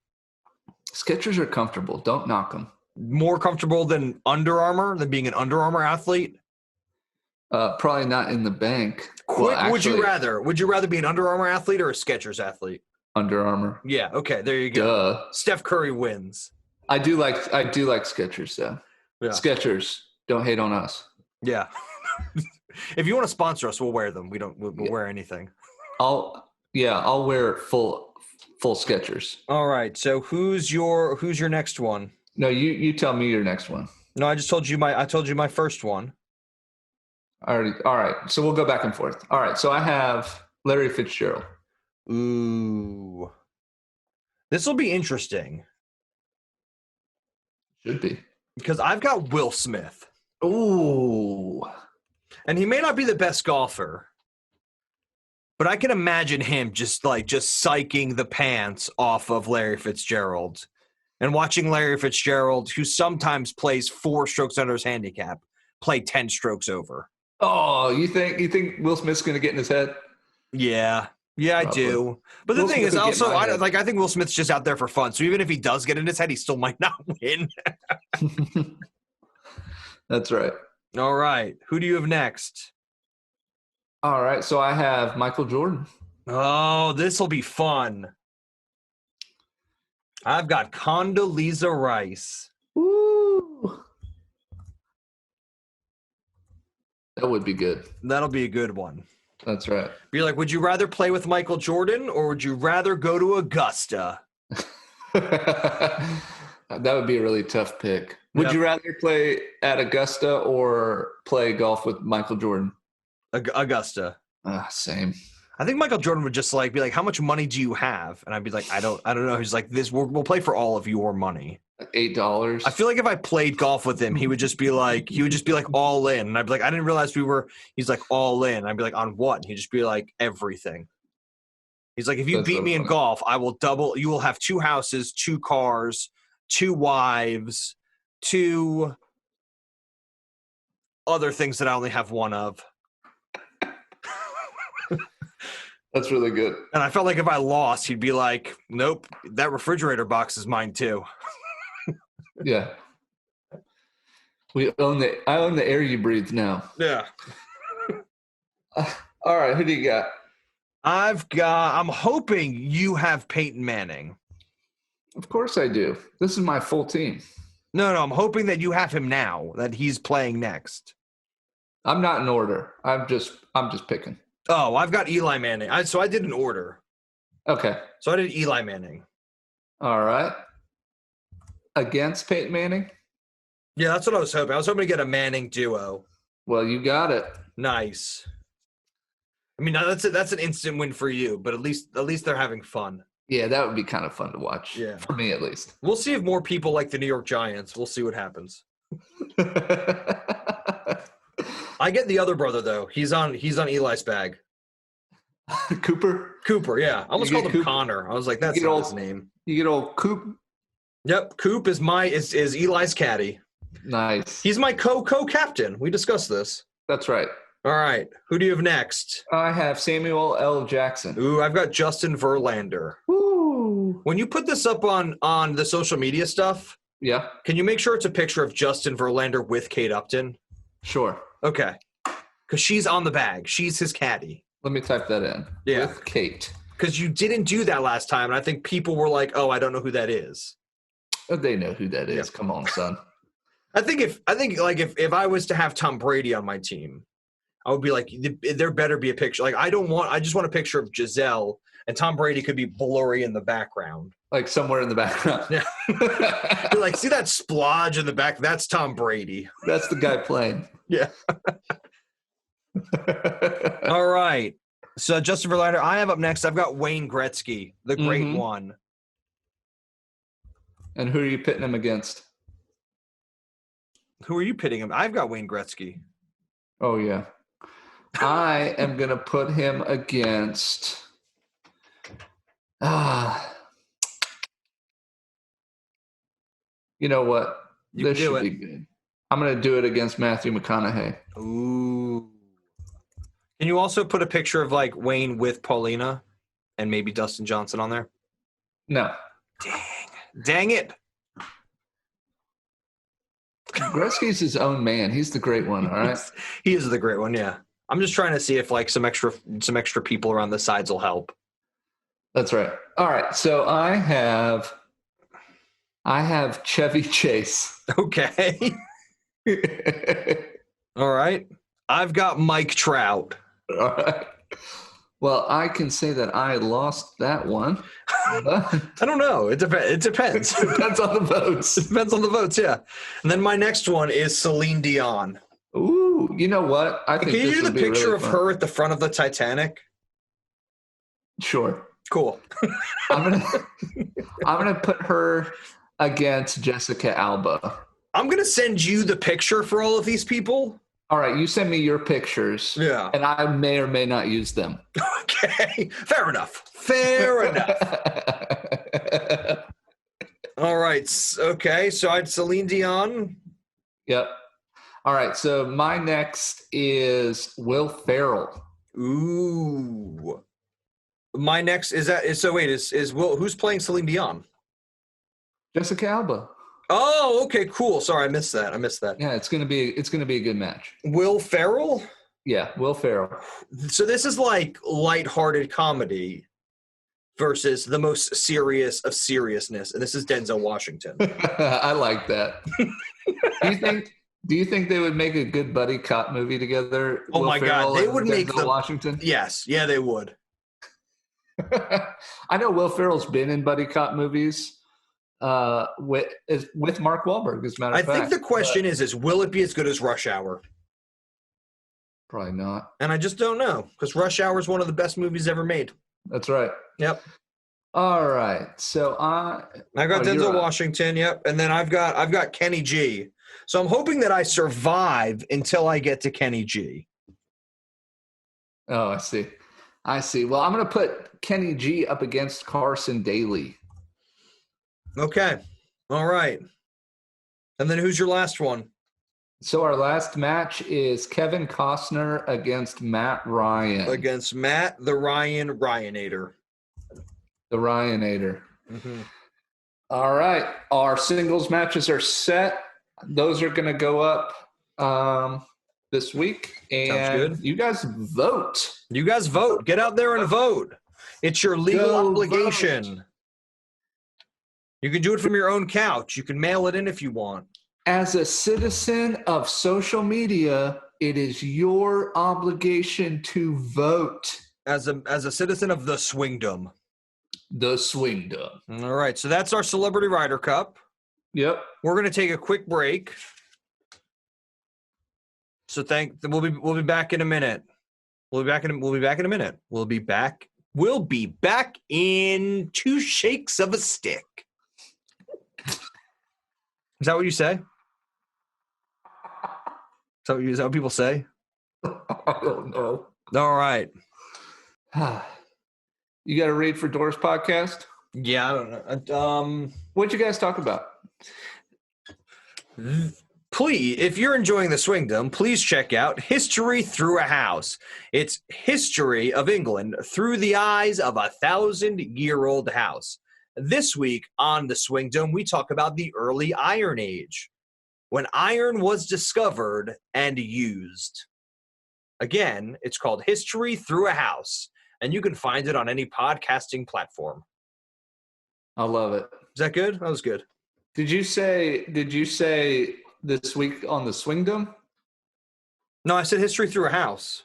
Speaker 2: Skechers are comfortable. Don't knock them.
Speaker 1: More comfortable than Under Armour, than being an Under Armour athlete?
Speaker 2: Probably not in the bank.
Speaker 1: Would you rather be an Under Armour athlete or a Skechers athlete?
Speaker 2: Under Armour.
Speaker 1: Yeah, okay, there you go.
Speaker 2: Duh.
Speaker 1: Steph Curry wins.
Speaker 2: I do like Skechers though. Yeah. Skechers, don't hate on us.
Speaker 1: Yeah. If you want to sponsor us, we'll wear them. We'll wear anything.
Speaker 2: I'll wear full Skechers.
Speaker 1: All right. So who's your next one?
Speaker 2: No, you tell me your next one.
Speaker 1: No, I told you my first one.
Speaker 2: All right. So we'll go back and forth. All right. So I have Larry Fitzgerald.
Speaker 1: Ooh. This will be interesting.
Speaker 2: Should be.
Speaker 1: Because I've got Will Smith.
Speaker 2: Ooh.
Speaker 1: And he may not be the best golfer, but I can imagine him just psyching the pants off of Larry Fitzgerald and watching Larry Fitzgerald, who sometimes plays 4 strokes under his handicap, play 10 strokes over.
Speaker 2: Oh, you think Will Smith's going to get in his head?
Speaker 1: Yeah. Yeah, probably. I do. But the thing is also, I think Will Smith's just out there for fun. So even if he does get in his head, he still might not win.
Speaker 2: That's right.
Speaker 1: All right. Who do you have next?
Speaker 2: All right. So I have Michael Jordan.
Speaker 1: Oh, this will be fun. I've got Condoleezza Rice.
Speaker 2: Ooh. That would be good.
Speaker 1: That'll be a good one.
Speaker 2: That's right.
Speaker 1: Be like, would you rather play with Michael Jordan or would you rather go to Augusta?
Speaker 2: That would be a really tough pick. Would you rather play at Augusta or play golf with Michael Jordan?
Speaker 1: Augusta.
Speaker 2: Same.
Speaker 1: I think Michael Jordan would just be like, how much money do you have? And I'd be like, I don't know. He's like, we'll play for all of your money.
Speaker 2: $8.
Speaker 1: I feel like if I played golf with him, he would just be like all in. And I'd be like, I didn't realize he's like all in. I'd be like, on what? And he'd just be like, everything. He's like, if you beat me in golf, I will double. You will have 2 houses, 2 cars, 2 wives, 2 other things that I only have 1 of.
Speaker 2: That's really good.
Speaker 1: And I felt like if I lost, he'd be like, nope, that refrigerator box is mine too.
Speaker 2: Yeah. I own the air you breathe now.
Speaker 1: Yeah.
Speaker 2: All right. Who do you got?
Speaker 1: I'm hoping you have Peyton Manning.
Speaker 2: Of course I do. This is my full team.
Speaker 1: No, I'm hoping that you have him now, that he's playing next.
Speaker 2: I'm not in order. I'm just picking.
Speaker 1: Oh, I've got Eli Manning. So I did an order.
Speaker 2: Okay.
Speaker 1: So I did Eli Manning.
Speaker 2: All right. Against Peyton Manning?
Speaker 1: Yeah, that's what I was hoping. I was hoping to get a Manning duo.
Speaker 2: Well, you got it.
Speaker 1: Nice. I mean, that's an instant win for you, but at least they're having fun.
Speaker 2: Yeah, that would be kind of fun to watch.
Speaker 1: Yeah.
Speaker 2: For me, at least.
Speaker 1: We'll see if more people like the New York Giants. We'll see what happens. I get the other brother though. He's on Eli's bag. Cooper, yeah. I almost called him Cooper. Connor. I was like, that's not his name.
Speaker 2: You get old Coop?
Speaker 1: Yep, Coop is Eli's caddy.
Speaker 2: Nice.
Speaker 1: He's my co-captain. We discussed this.
Speaker 2: That's right.
Speaker 1: All right. Who do you have next?
Speaker 2: I have Samuel L. Jackson.
Speaker 1: Ooh, I've got Justin Verlander.
Speaker 2: Ooh.
Speaker 1: When you put this up on the social media stuff,
Speaker 2: yeah,
Speaker 1: can you make sure it's a picture of Justin Verlander with Kate Upton?
Speaker 2: Sure.
Speaker 1: Okay. Because she's on the bag. She's his caddy.
Speaker 2: Let me type that in.
Speaker 1: Yeah.
Speaker 2: With Kate.
Speaker 1: Because you didn't do that last time, and I think people were like, "Oh, I don't know who that is."
Speaker 2: Oh, they know who that is. Come on, son.
Speaker 1: I think if I was to have Tom Brady on my team, I would be like, there better be a picture. Like I just want a picture of Giselle, and Tom Brady could be blurry in the background,
Speaker 2: like somewhere in the background.
Speaker 1: Yeah. You're like, see that splodge in the back? That's Tom Brady.
Speaker 2: That's the guy playing.
Speaker 1: Yeah. All right. So Justin Verlander, I have up next. I've got Wayne Gretzky, the great one.
Speaker 2: And who are you pitting him against?
Speaker 1: Who are you pitting him? I've got Wayne Gretzky.
Speaker 2: Oh, yeah. I am going to put him against you know what? This should be good. I'm going to do it against Matthew McConaughey.
Speaker 1: Ooh. Can you also put a picture of like Wayne with Paulina and maybe Dustin Johnson on there?
Speaker 2: No.
Speaker 1: Dang it.
Speaker 2: Gretzky's his own man. He's the great one, all right?
Speaker 1: He is the great one, yeah. I'm just trying to see if like some extra people around the sides will help.
Speaker 2: That's right. All right. So I have Chevy Chase.
Speaker 1: Okay. All right. I've got Mike Trout.
Speaker 2: All right. Well, I can say that I lost that one.
Speaker 1: I don't know. It depends.
Speaker 2: It depends on the votes.
Speaker 1: It depends on the votes, yeah. And then my next one is Celine Dion.
Speaker 2: Ooh, you know what? I think
Speaker 1: can you do the picture
Speaker 2: really
Speaker 1: of
Speaker 2: fun.
Speaker 1: her at the front of the Titanic?
Speaker 2: Sure.
Speaker 1: Cool.
Speaker 2: I'm gonna put her against Jessica Alba.
Speaker 1: I'm gonna send you the picture for all of these people.
Speaker 2: All right, you send me your pictures.
Speaker 1: Yeah.
Speaker 2: And I may or may not use them.
Speaker 1: Okay. Fair enough. All right. Okay. So I had Celine Dion.
Speaker 2: Yep. All right. So my next is Will Ferrell.
Speaker 1: Ooh. My next is Will, who's playing Celine Dion?
Speaker 2: Jessica Alba.
Speaker 1: Oh, okay, cool. Sorry, I missed that.
Speaker 2: Yeah, it's gonna be a good match.
Speaker 1: Will Ferrell?
Speaker 2: Yeah, Will Ferrell.
Speaker 1: So this is like lighthearted comedy versus the most serious of seriousness, and this is Denzel Washington.
Speaker 2: I like that. Do you think they would make a good buddy cop movie together?
Speaker 1: Oh my God, they would make
Speaker 2: Denzel Washington.
Speaker 1: Yes, yeah, they would.
Speaker 2: I know Will Ferrell's been in buddy cop movies. With Mark Wahlberg, as a matter of fact.
Speaker 1: I think the question is will it be as good as Rush Hour?
Speaker 2: Probably not.
Speaker 1: And I just don't know, because Rush Hour is one of the best movies ever made.
Speaker 2: That's right.
Speaker 1: Yep.
Speaker 2: All right. So I
Speaker 1: got Denzel Washington. Yep. And then I've got Kenny G. So I'm hoping that I survive until I get to Kenny G.
Speaker 2: Oh, I see. Well, I'm going to put Kenny G up against Carson Daly.
Speaker 1: Okay. All right. And then who's your last one?
Speaker 2: So our last match is Kevin Costner against Matt Ryan.
Speaker 1: Against Matt the Ryanator.
Speaker 2: The Ryanator.
Speaker 1: Mm-hmm.
Speaker 2: All right. Our singles matches are set. Those are going to go up this week. And
Speaker 1: sounds good.
Speaker 2: You guys vote.
Speaker 1: Get out there and vote. It's your legal obligation.
Speaker 2: Vote.
Speaker 1: You can do it from your own couch. You can mail it in if you want.
Speaker 2: As a citizen of social media, it is your obligation to vote.
Speaker 1: As a citizen of the Swingdom.
Speaker 2: The Swingdom.
Speaker 1: All right. So that's our Celebrity Ryder Cup.
Speaker 2: Yep.
Speaker 1: We're going to take a quick break. So we'll be back in a minute. We'll be back in a minute. We'll be back in 2 shakes of a stick. Is that what you say? Is that what people say?
Speaker 2: I don't know.
Speaker 1: All right.
Speaker 2: You got to read for Doris podcast?
Speaker 1: Yeah, I don't know.
Speaker 2: What'd you guys talk about?
Speaker 1: Please, if you're enjoying the Swingdom, please check out History Through a House. It's history of England through the eyes of a 1,000-year-old house. This week on the Swingdom, we talk about the early Iron Age, when iron was discovered and used. Again, it's called History Through a House, and you can find it on any podcasting platform.
Speaker 2: I love it.
Speaker 1: Is that good? That was good.
Speaker 2: Did you say this week on the Swingdom?
Speaker 1: No, I said History Through a House.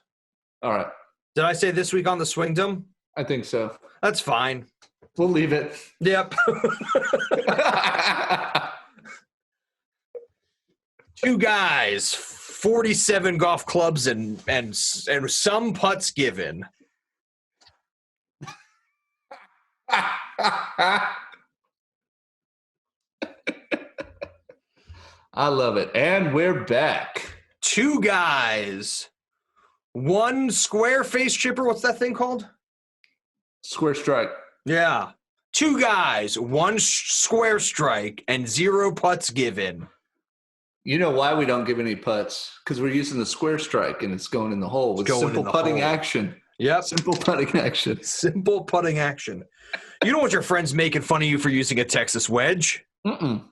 Speaker 2: All right.
Speaker 1: Did I say this week on the Swingdom?
Speaker 2: I think so.
Speaker 1: That's fine.
Speaker 2: We'll leave it.
Speaker 1: Yep. Two guys, 47 golf clubs and some putts given.
Speaker 2: I love it. And we're back.
Speaker 1: Two guys, one square face chipper. What's that thing called?
Speaker 2: Square strike.
Speaker 1: Yeah. Two guys, one square strike, and 0 putts given.
Speaker 2: You know why we don't give any putts? Because we're using the square strike and it's going in the hole with simple putting action.
Speaker 1: Yep.
Speaker 2: Simple putting action.
Speaker 1: Simple putting action. You don't want your friends making fun of you for using a Texas wedge.
Speaker 2: Mm-mm.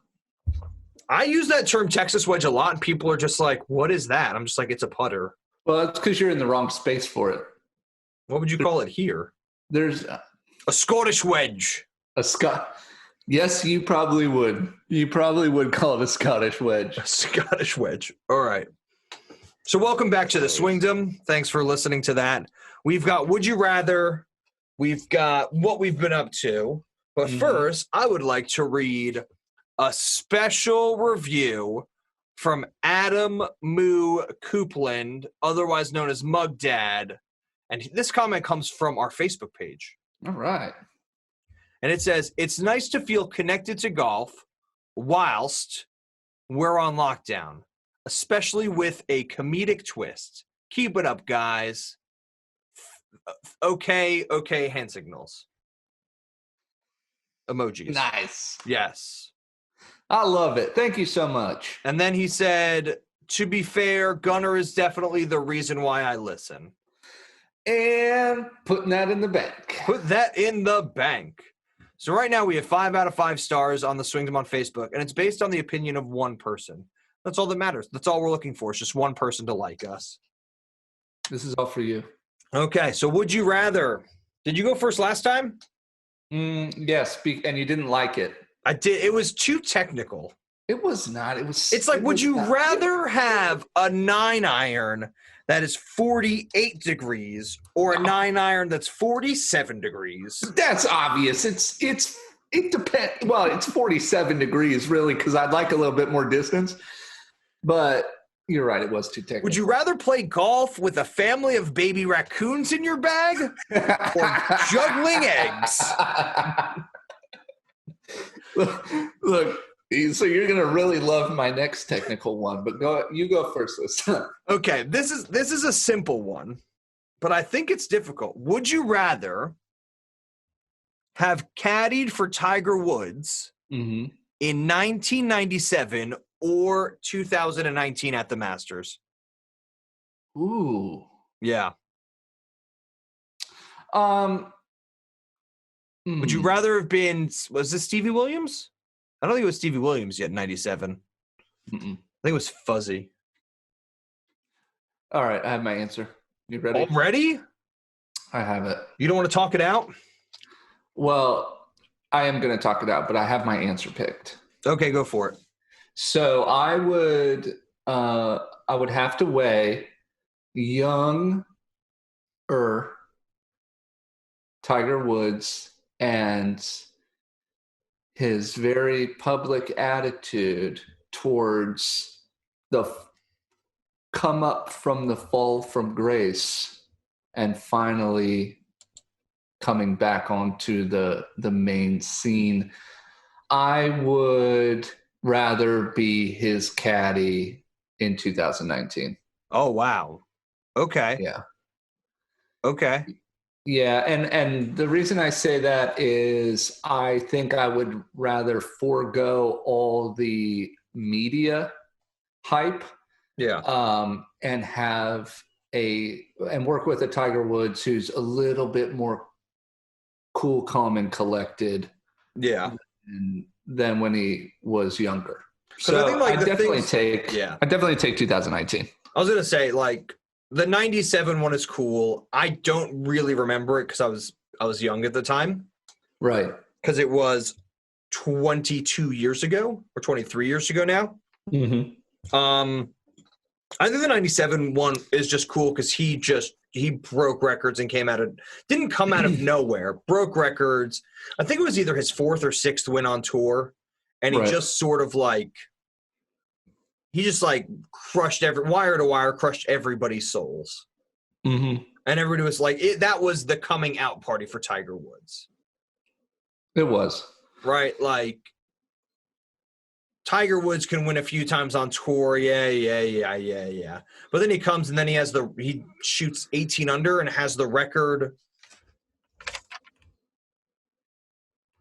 Speaker 1: I use that term Texas wedge a lot, and people are just like, what is that? I'm just like, it's a putter.
Speaker 2: Well, it's because you're in the wrong space for it.
Speaker 1: What would you call it here?
Speaker 2: There's
Speaker 1: a Scottish wedge.
Speaker 2: Yes, you probably would. You probably would call it a Scottish wedge.
Speaker 1: A Scottish wedge. All right. So welcome back to the Swingdom. Thanks for listening to that. We've got Would You Rather. We've got what we've been up to. But first, I would like to read a special review from Adam Moo Coupland, otherwise known as Mug Dad. And this comment comes from our Facebook page.
Speaker 2: All right.
Speaker 1: And it says, it's nice to feel connected to golf whilst we're on lockdown, especially with a comedic twist. Keep it up, guys. Okay, hand signals. Emojis.
Speaker 2: Nice.
Speaker 1: Yes.
Speaker 2: I love it. Thank you so much.
Speaker 1: And then he said, to be fair, Gunnar is definitely the reason why I listen.
Speaker 2: And putting that in the bank.
Speaker 1: Put that in the bank. So right now we have 5 out of 5 stars on the Swingdom on Facebook, and it's based on the opinion of one person. That's all that matters. That's all we're looking for. It's just one person to like us.
Speaker 2: This is all for you.
Speaker 1: Okay, so would you rather? Did you go first last time?
Speaker 2: Yes, and you didn't like it.
Speaker 1: I did. It was too technical.
Speaker 2: It was not. It's
Speaker 1: like, would you rather have a 9-iron that is 48 degrees or a 9-iron that's 47 degrees?
Speaker 2: That's obvious. It depends. Well, it's 47 degrees really, because I'd like a little bit more distance. But you're right. It was too technical.
Speaker 1: Would you rather play golf with a family of baby raccoons in your bag or juggling eggs?
Speaker 2: Look, so you're gonna really love my next technical one, but you go first this time.
Speaker 1: Okay, this is a simple one, but I think it's difficult. Would you rather have caddied for Tiger Woods in 1997 or 2019 at the Masters?
Speaker 2: Ooh.
Speaker 1: Yeah. Would you rather have been, was this Stevie Williams? I don't think it was Stevie Williams yet in 97. I think it was Fuzzy.
Speaker 2: All right, I have my answer. You ready?
Speaker 1: Already?
Speaker 2: I have it.
Speaker 1: You don't want to talk it out?
Speaker 2: Well, I am going to talk it out, but I have my answer picked.
Speaker 1: Okay, go for it.
Speaker 2: So I would have to weigh younger Tiger Woods and his very public attitude towards the come up from the fall from grace and finally coming back onto the main scene. I would rather be his caddy in 2019.
Speaker 1: Oh, wow. Okay.
Speaker 2: Yeah.
Speaker 1: Okay.
Speaker 2: Yeah, and the reason I say that is I think I would rather forego all the media hype.
Speaker 1: Yeah.
Speaker 2: And work with a Tiger Woods who's a little bit more cool, calm, and collected.
Speaker 1: Yeah.
Speaker 2: Than when he was younger. So I definitely take 2019.
Speaker 1: I was gonna say, like, the 97 one is cool. I don't really remember it because I was young at the time.
Speaker 2: Right.
Speaker 1: Because it was 22 years ago or 23 years ago now.
Speaker 2: Mm-hmm.
Speaker 1: I think the 97 one is just cool because he broke records and didn't come out of nowhere, broke records. I think it was either his 4th or 6th win on tour. And he just sort of like, crushed wire to wire, crushed everybody's souls.
Speaker 2: Mm-hmm.
Speaker 1: And everybody was like, that was the coming out party for Tiger Woods.
Speaker 2: It was.
Speaker 1: Right? Like, Tiger Woods can win a few times on tour. Yeah. But then he comes and then he shoots 18 under and has the record.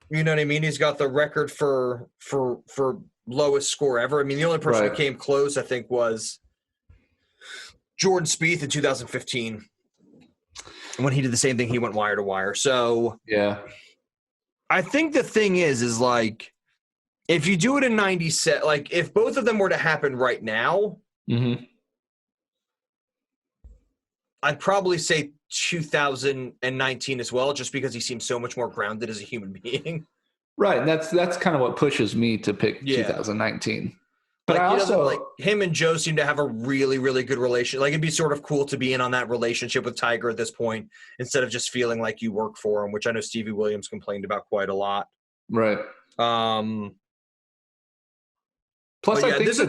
Speaker 1: You know what I mean? He's got the record for lowest score ever. I mean, the only person who came close, I think, was Jordan Spieth in 2015. When he did the same thing, he went wire to wire. So
Speaker 2: yeah,
Speaker 1: I think the thing is like, if you do it in 97, like if both of them were to happen right now,
Speaker 2: mm-hmm.
Speaker 1: I'd probably say 2019 as well, just because he seems so much more grounded as a human being.
Speaker 2: Right, and that's kind of what pushes me to pick 2019. But
Speaker 1: like,
Speaker 2: I also
Speaker 1: like him and Joe seem to have a really, really good relationship. Like, it'd be sort of cool to be in on that relationship with Tiger at this point, instead of just feeling like you work for him, which I know Stevie Williams complained about quite a lot.
Speaker 2: Right. Plus, I think
Speaker 1: this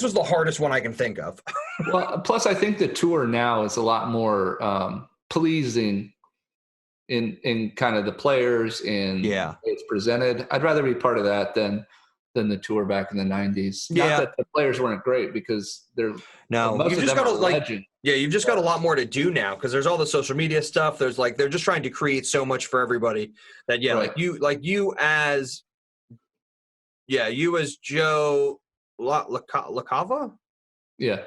Speaker 1: was the hardest one I can think of.
Speaker 2: Well, plus I think the tour now is a lot more pleasing in kind of the players and it's presented. I'd rather be part of that than the tour back in the 90s.
Speaker 1: Yeah.
Speaker 2: Not that the players weren't great, because most of them are legend.
Speaker 1: Yeah, you've just got a lot more to do now because there's all the social media stuff. There's like, they're just trying to create so much for everybody that you as Joe LaCava?
Speaker 2: Yeah.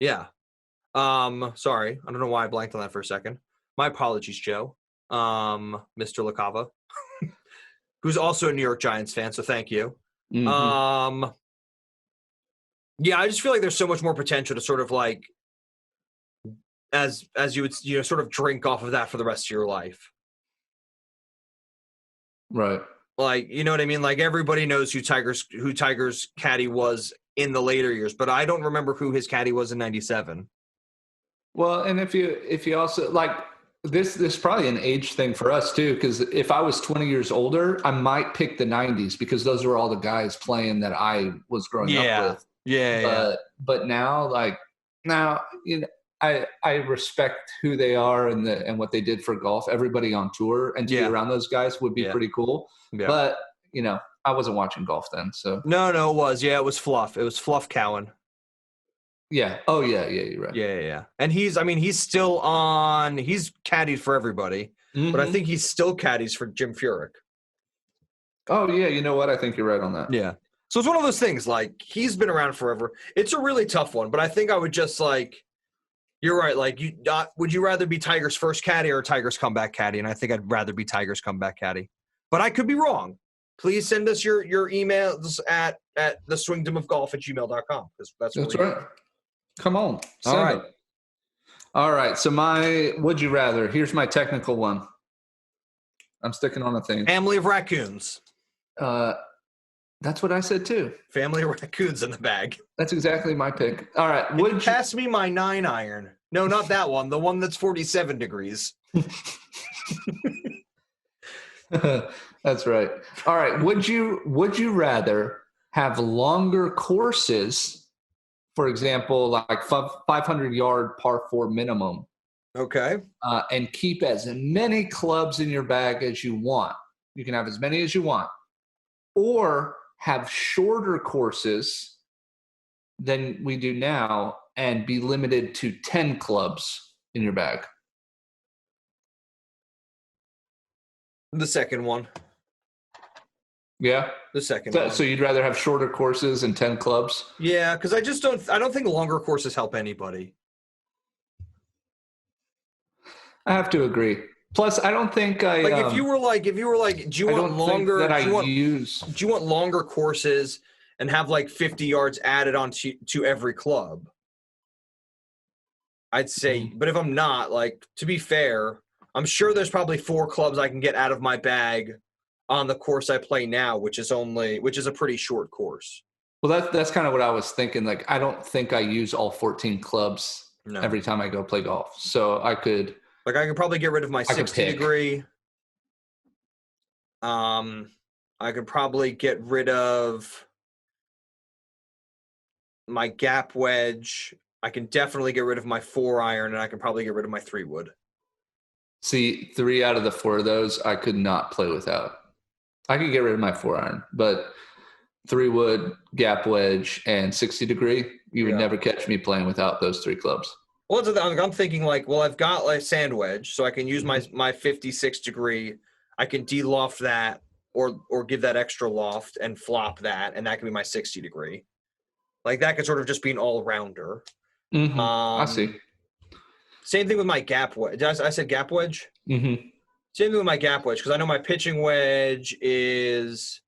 Speaker 1: Yeah. Sorry. I don't know why I blanked on that for a second. My apologies, Joe. Mr. LaCava, who's also a New York Giants fan, so thank you.
Speaker 2: Mm-hmm.
Speaker 1: Yeah, I just feel like there's so much more potential to sort of like, as you would, sort of drink off of that for the rest of your life.
Speaker 2: Right.
Speaker 1: Like, you know what I mean? Like, everybody knows who Tiger's caddy was in the later years, but I don't remember who his caddy was in 97.
Speaker 2: Well, and if you also like this is probably an age thing for us too, because if I was 20 years older, I might pick the 90s because those were all the guys playing that I was growing up with. But now, I respect who they are and what they did for golf. Everybody on tour, and to be around those guys would be pretty cool. Yeah. But I wasn't watching golf then, so
Speaker 1: no, it was Fluff. It was Fluff Cowan.
Speaker 2: Yeah. Oh yeah, you're right.
Speaker 1: Yeah. And he's still on. He's caddied for everybody, but I think he's still caddies for Jim Furyk.
Speaker 2: Oh yeah, you know what? I think you're right on that.
Speaker 1: Yeah. So it's one of those things. Like, he's been around forever. It's a really tough one, but I think I would just like. You're right. Like, would you rather be Tiger's first caddy or Tiger's comeback caddy? And I think I'd rather be Tiger's comeback caddy. But I could be wrong. Please send us your emails at theswingdomofgolf@gmail.com.
Speaker 2: That's right. Come on. All right. All right. So my would you rather, here's my technical one. I'm sticking on a thing.
Speaker 1: Family of raccoons.
Speaker 2: That's what I said too.
Speaker 1: Family of raccoons in the bag.
Speaker 2: That's exactly my pick. All right.
Speaker 1: Would you pass me my 9-iron? No, not that one. The one that's 47 degrees.
Speaker 2: That's right. All right. Would you rather have longer courses, for example, like 500-yard par 4 minimum?
Speaker 1: Okay.
Speaker 2: And keep as many clubs in your bag as you want. You can have as many as you want. Or have shorter courses than we do now and be limited to 10 clubs in your bag.
Speaker 1: The second one.
Speaker 2: Yeah.
Speaker 1: The second one.
Speaker 2: So you'd rather have shorter courses and 10 clubs?
Speaker 1: Yeah, because I don't think longer courses help anybody.
Speaker 2: I have to agree. Plus, I don't think
Speaker 1: if you were like, do you want longer? Do you want longer courses and have like 50 yards added on to every club? I'd say, but if I'm not, like, to be fair, I'm sure there's probably 4 clubs I can get out of my bag on the course I play now, which is a pretty short course.
Speaker 2: Well, that's kind of what I was thinking. Like, I don't think I use all 14 clubs every time I go play golf. So I could
Speaker 1: probably get rid of my 60 degree. I could probably get rid of my gap wedge. I can definitely get rid of my 4-iron, and I can probably get rid of my 3-wood.
Speaker 2: See, 3 out of the 4 of those I could not play without. I could get rid of my 4-iron, but 3-wood, gap wedge, and 60 degree, you would never catch me playing without those 3 clubs.
Speaker 1: Well, I'm thinking like, well, I've got like sand wedge, so I can use my 56 degree. I can de-loft that or give that extra loft and flop that, and that can be my 60 degree. Like, that could sort of just be an all-rounder.
Speaker 2: I see.
Speaker 1: Same thing with my gap wedge. I said gap wedge?
Speaker 2: Mm-hmm.
Speaker 1: Same thing with my gap wedge, because I know my pitching wedge is,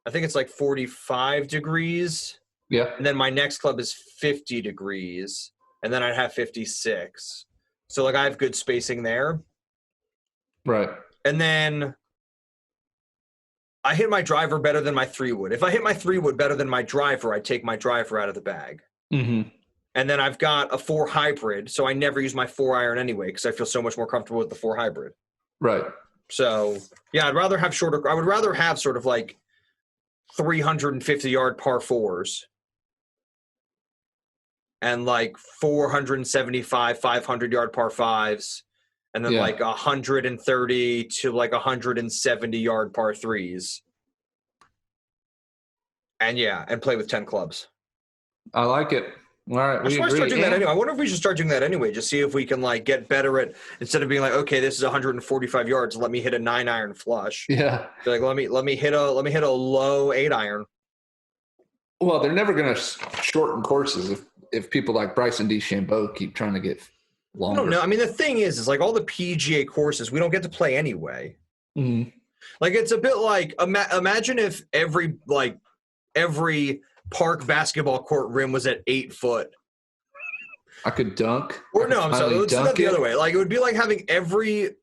Speaker 1: I think it's like 45 degrees.
Speaker 2: Yeah.
Speaker 1: And then my next club is 50 degrees. And then I'd have 56. So, like, I have good spacing there.
Speaker 2: Right.
Speaker 1: And then I hit my driver better than my 3-wood. If I hit my 3-wood better than my driver, I'd take my driver out of the bag.
Speaker 2: Mm-hmm.
Speaker 1: And then I've got a 4 hybrid, so I never use my 4-iron anyway because I feel so much more comfortable with the 4 hybrid.
Speaker 2: Right.
Speaker 1: So, yeah, I'd rather have shorter – I would rather have sort of like 350-yard par 4s and like 475, 500-yard par 5s, and then like 130 to like 170-yard par 3s. And play with 10 clubs.
Speaker 2: I like it. All right, we agree.
Speaker 1: Start doing that anyway. I wonder if we should start doing that anyway, just see if we can like get better at, instead of being like, okay, this is 145 yards, let me hit a 9-iron flush.
Speaker 2: Yeah.
Speaker 1: Like, let me hit a low 8-iron.
Speaker 2: Well, they're never going to shorten courses if people like Bryson DeChambeau keep trying to get longer.
Speaker 1: No. I mean, the thing is like all the PGA courses we don't get to play anyway.
Speaker 2: Mm-hmm.
Speaker 1: Like, it's a bit like imagine if every park basketball court rim was at 8 foot.
Speaker 2: I could dunk.
Speaker 1: Or no, I'm sorry. Let's do that the other way. Like, it would be like having every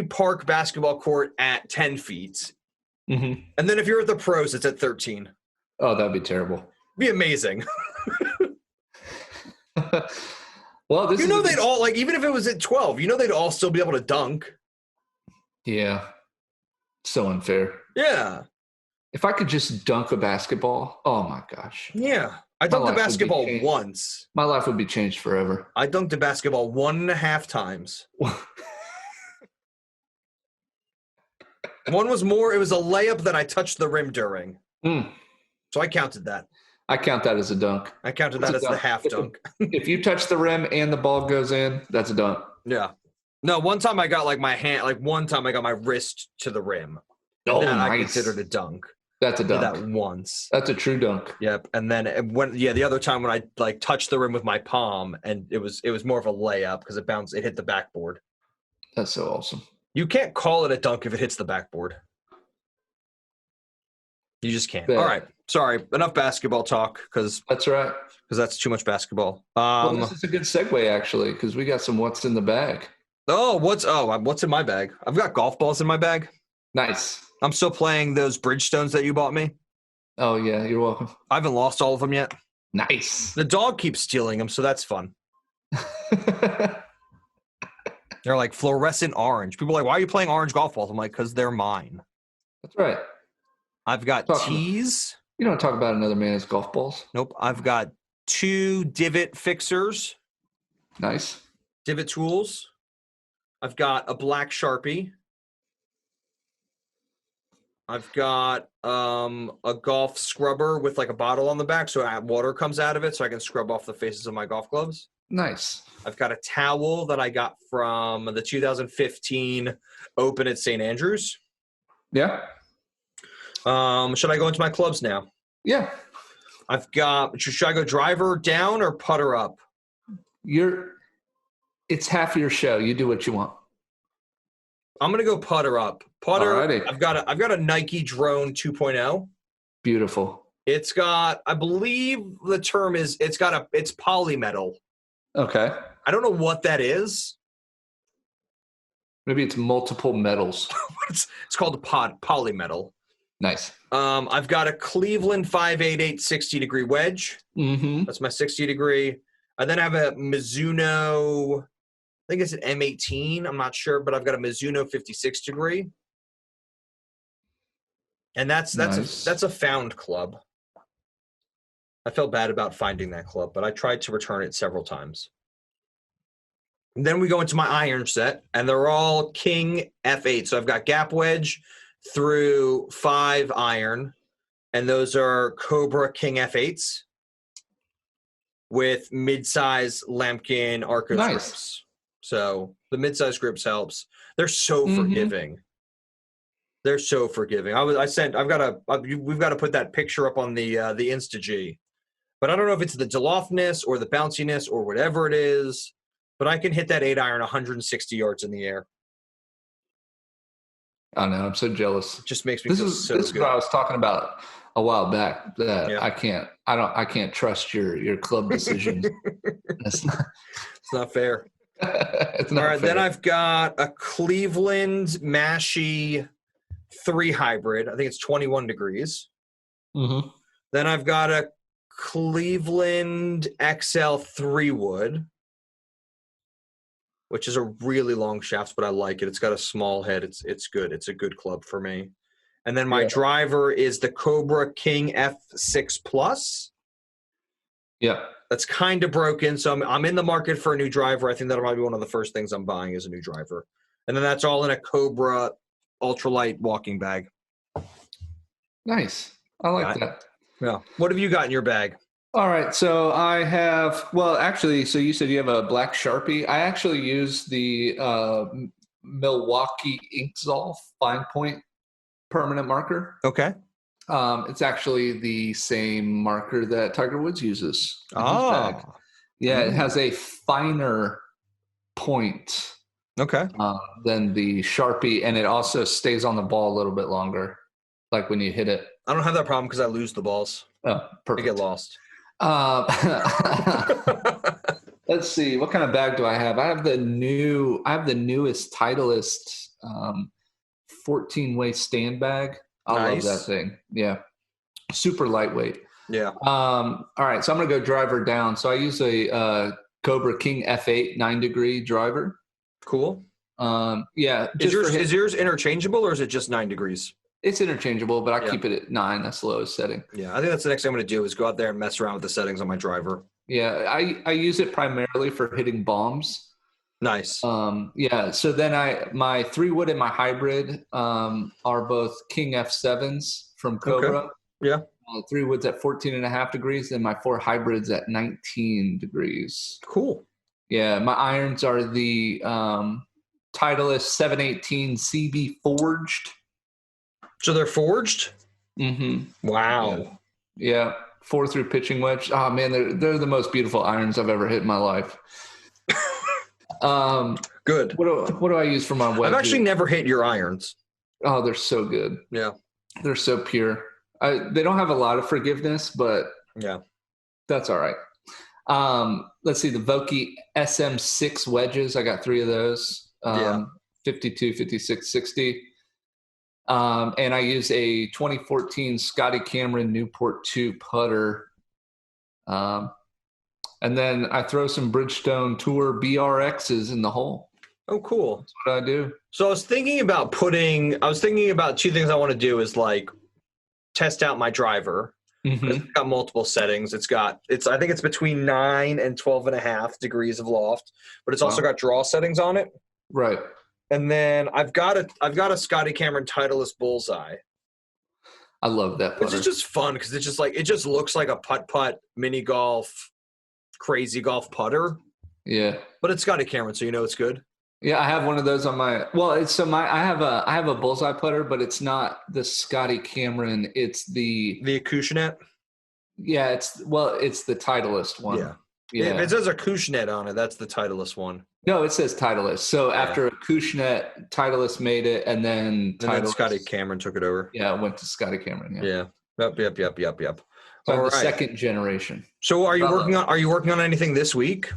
Speaker 1: park basketball court at 10 feet.
Speaker 2: Mm-hmm.
Speaker 1: And then if you're at the pros, it's at 13.
Speaker 2: Oh, that'd be terrible.
Speaker 1: It'd be amazing.
Speaker 2: Well,
Speaker 1: they'd all, like, even if it was at 12, they'd all still be able to dunk.
Speaker 2: Yeah. So unfair.
Speaker 1: Yeah.
Speaker 2: If I could just dunk a basketball, oh my gosh.
Speaker 1: Yeah. I dunked a basketball once.
Speaker 2: My life would be changed forever.
Speaker 1: I dunked a basketball 1.5 times. One was more, it was a layup that I touched the rim during. So I counted that.
Speaker 2: I count that as a dunk.
Speaker 1: I counted that as the half dunk.
Speaker 2: If you touch the rim and the ball goes in, that's a dunk.
Speaker 1: Yeah. No, one time I got like my hand, like one time I got my wrist to the rim.
Speaker 2: Oh,
Speaker 1: that
Speaker 2: nice.
Speaker 1: I considered a dunk.
Speaker 2: That's a dunk.
Speaker 1: I did that once.
Speaker 2: That's a true dunk.
Speaker 1: Yep. And then the other time when I like touched the rim with my palm, and it was more of a layup because it hit the backboard.
Speaker 2: That's so awesome.
Speaker 1: You can't call it a dunk if it hits the backboard. You just can't.
Speaker 2: Bet.
Speaker 1: All right. Sorry. Enough basketball talk because
Speaker 2: that's right.
Speaker 1: Because that's too much basketball.
Speaker 2: Well, this is a good segue actually because we got some what's in the bag.
Speaker 1: What's in my bag? I've got golf balls in my bag.
Speaker 2: Nice.
Speaker 1: I'm still playing those Bridgestones that you bought me.
Speaker 2: Oh yeah, you're welcome.
Speaker 1: I haven't lost all of them yet.
Speaker 2: Nice.
Speaker 1: The dog keeps stealing them, so that's fun. They're like fluorescent orange. People are like, why are you playing orange golf balls? I'm like, because they're mine.
Speaker 2: That's right.
Speaker 1: I've got tees.
Speaker 2: You don't talk about another man's golf balls.
Speaker 1: Nope. I've got 2 divot fixers.
Speaker 2: Nice.
Speaker 1: Divot tools. I've got a black Sharpie. I've got a golf scrubber with like a bottle on the back so water comes out of it so I can scrub off the faces of my golf clubs.
Speaker 2: Nice.
Speaker 1: I've got a towel that I got from the 2015 Open at St. Andrews.
Speaker 2: Yeah.
Speaker 1: Should I go into my clubs now?
Speaker 2: Yeah.
Speaker 1: Should I go driver down or putter up?
Speaker 2: It's half your show. You do what you want.
Speaker 1: I'm gonna go putter up. Putter.
Speaker 2: Alrighty.
Speaker 1: I've got a Nike Drone 2.0.
Speaker 2: Beautiful.
Speaker 1: It's got, I believe the term is, it's polymetal.
Speaker 2: Okay.
Speaker 1: I don't know what that is.
Speaker 2: Maybe it's multiple metals.
Speaker 1: It's called a polymetal.
Speaker 2: Nice.
Speaker 1: I've got a Cleveland 588 60-degree wedge.
Speaker 2: Mm-hmm.
Speaker 1: That's my 60-degree. And then I have a Mizuno, I think it's an M18. I'm not sure, but I've got a Mizuno 56-degree. And that's a found club. I felt bad about finding that club, but I tried to return it several times. And then we go into my iron set, and they're all King F8. So I've got gap wedge through 5 iron, and those are Cobra King F8s with mid-size Lamkin Arcos grips. So the mid-size grips helps. They're so forgiving. They're so forgiving. We've got to put that picture up on the Insta-G. But I don't know if it's the Deloftness or the bounciness or whatever it is. But I can hit that 8-iron 160 yards in the air.
Speaker 2: I know. I'm so jealous.
Speaker 1: It just makes me feel so good.
Speaker 2: This is what I was talking about a while back. That I can't trust your club decisions. It's
Speaker 1: not fair.
Speaker 2: It's not
Speaker 1: all right.
Speaker 2: fair.
Speaker 1: Then I've got a Cleveland Mashie 3 hybrid. I think it's 21 degrees.
Speaker 2: Mm-hmm.
Speaker 1: Then I've got a Cleveland XL 3 wood, which is a really long shaft, but I like it. It's got a small head. It's good. It's a good club for me. And then my driver is the Cobra King F6 Plus.
Speaker 2: Yeah.
Speaker 1: That's kind of broken, so I'm in the market for a new driver. I think that'll probably be one of the first things I'm buying is a new driver. And then that's all in a Cobra ultralight walking bag.
Speaker 2: Nice. I like that.
Speaker 1: Yeah. What have you got in your bag?
Speaker 2: All right, so I have, so you said you have a black Sharpie. I actually use the Milwaukee Inkzol Fine Point permanent marker.
Speaker 1: Okay.
Speaker 2: It's actually the same marker that Tiger Woods uses in his bag. Yeah, it has a finer point than the Sharpie, and it also stays on the ball a little bit longer, like when you hit it.
Speaker 1: I don't have that problem because I lose the balls.
Speaker 2: Oh, perfect.
Speaker 1: I get lost.
Speaker 2: Let's see, what kind of bag do I have? I have the newest Titleist 14-way stand bag. I love that thing. Yeah, super lightweight.
Speaker 1: Yeah.
Speaker 2: All right, so I'm gonna go driver down. So I use a Cobra King F8 9-degree driver.
Speaker 1: Cool.
Speaker 2: Yeah.
Speaker 1: Is yours interchangeable or is it just 9 degrees?
Speaker 2: It's interchangeable, but I keep it at 9. That's the lowest setting.
Speaker 1: Yeah, I think that's the next thing I'm going to do is go out there and mess around with the settings on my driver.
Speaker 2: Yeah, I use it primarily for hitting bombs.
Speaker 1: Nice.
Speaker 2: Yeah, so then my 3-wood and my hybrid are both King F7s from Cobra.
Speaker 1: Okay. Yeah.
Speaker 2: 3 woods at 14.5 degrees, and my 4 hybrids at 19 degrees.
Speaker 1: Cool.
Speaker 2: Yeah, my irons are the Titleist 718 CB forged.
Speaker 1: So they're forged?
Speaker 2: Mm-hmm.
Speaker 1: Wow.
Speaker 2: Yeah. 4-through pitching wedge. Oh man, they're the most beautiful irons I've ever hit in my life.
Speaker 1: Good.
Speaker 2: What do I use for my wedge?
Speaker 1: I've actually never hit your irons.
Speaker 2: Oh, they're so good.
Speaker 1: Yeah.
Speaker 2: They're so pure. They don't have a lot of forgiveness, but
Speaker 1: yeah, that's
Speaker 2: all right. Let's see, the Vokey SM6 wedges. I got 3 of those. 52, 56, 60. And I use a 2014 Scotty Cameron Newport 2 putter. And then I throw some Bridgestone Tour BRXs in the hole.
Speaker 1: Oh, cool.
Speaker 2: That's what I do.
Speaker 1: So I was thinking about 2 things I want to do is like test out my driver. Mm-hmm. It's got multiple settings. I think it's between 9 and 12.5 degrees of loft, but it's also got draw settings on it.
Speaker 2: Right.
Speaker 1: And then I've got a Scotty Cameron Titleist Bullseye.
Speaker 2: I love that putter.
Speaker 1: Which is just fun because it's just like, it just looks like a putt mini golf, crazy golf putter.
Speaker 2: Yeah.
Speaker 1: But it's Scotty Cameron, so you know it's good.
Speaker 2: Yeah, I have one of those on my. Well, I have a bullseye putter, but it's not the Scotty Cameron. It's the
Speaker 1: Acushnet.
Speaker 2: Yeah, it's the Titleist one.
Speaker 1: Yeah.
Speaker 2: Yeah.
Speaker 1: If it says Acushnet on it, that's the Titleist one.
Speaker 2: No, it says Titleist. So after Acushnet, Titleist made it, and then
Speaker 1: Scotty Cameron took it over.
Speaker 2: Yeah, it went to Scotty Cameron.
Speaker 1: Yeah. Yep.
Speaker 2: So all right. Second generation.
Speaker 1: So are you working on anything this week?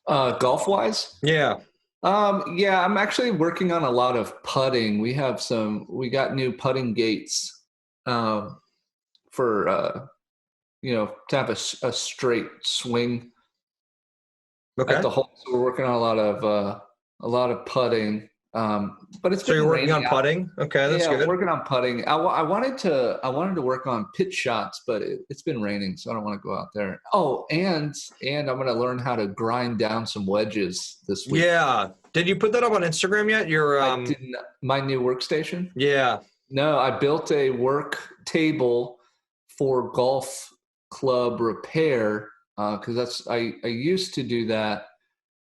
Speaker 2: Golf wise?
Speaker 1: Yeah.
Speaker 2: Yeah, I'm actually working on a lot of putting. We got new putting gates for to have a straight swing at the hole. So we're working on a lot of putting. But it's been
Speaker 1: you're working on putting? Okay, that's good.
Speaker 2: Yeah, working on putting. I wanted to work on pitch shots, but it's been raining, so I don't want to go out there. Oh, and I'm going to learn how to grind down some wedges this week.
Speaker 1: Yeah. Did you put that up on Instagram yet?
Speaker 2: I didn't. My new workstation?
Speaker 1: Yeah.
Speaker 2: No, I built a work table for golf club repair because I used to do that.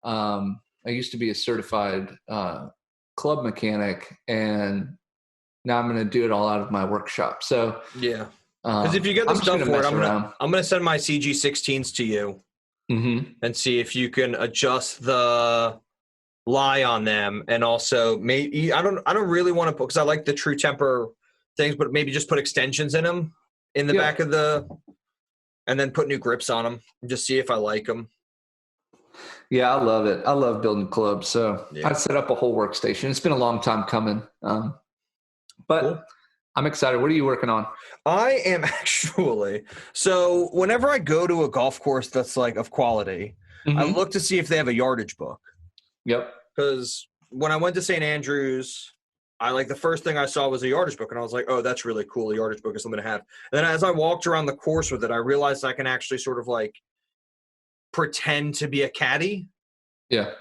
Speaker 2: I used to be a certified club mechanic, and now I'm going to do it all out of my workshop. So
Speaker 1: yeah, because if you get the stuff for it, I'm going to send my CG16s to you and see if you can adjust the lie on them, and also maybe I don't really want to put, because I like the true temper things, but maybe just put extensions in them in the back of and then put new grips on them and just see if I like them.
Speaker 2: Yeah, I love it. I love building clubs. So I set up a whole workstation. It's been a long time coming. But cool. I'm excited. What are you working on?
Speaker 1: I am actually. So whenever I go to a golf course that's like of quality, I look to see if they have a yardage book.
Speaker 2: Yep.
Speaker 1: Because when I went to St. Andrews, the first thing I saw was a yardage book, and I was like, oh, that's really cool. A yardage book is something to have. And then as I walked around the course with it, I realized I can actually sort of like pretend to be a caddy.
Speaker 2: Yeah.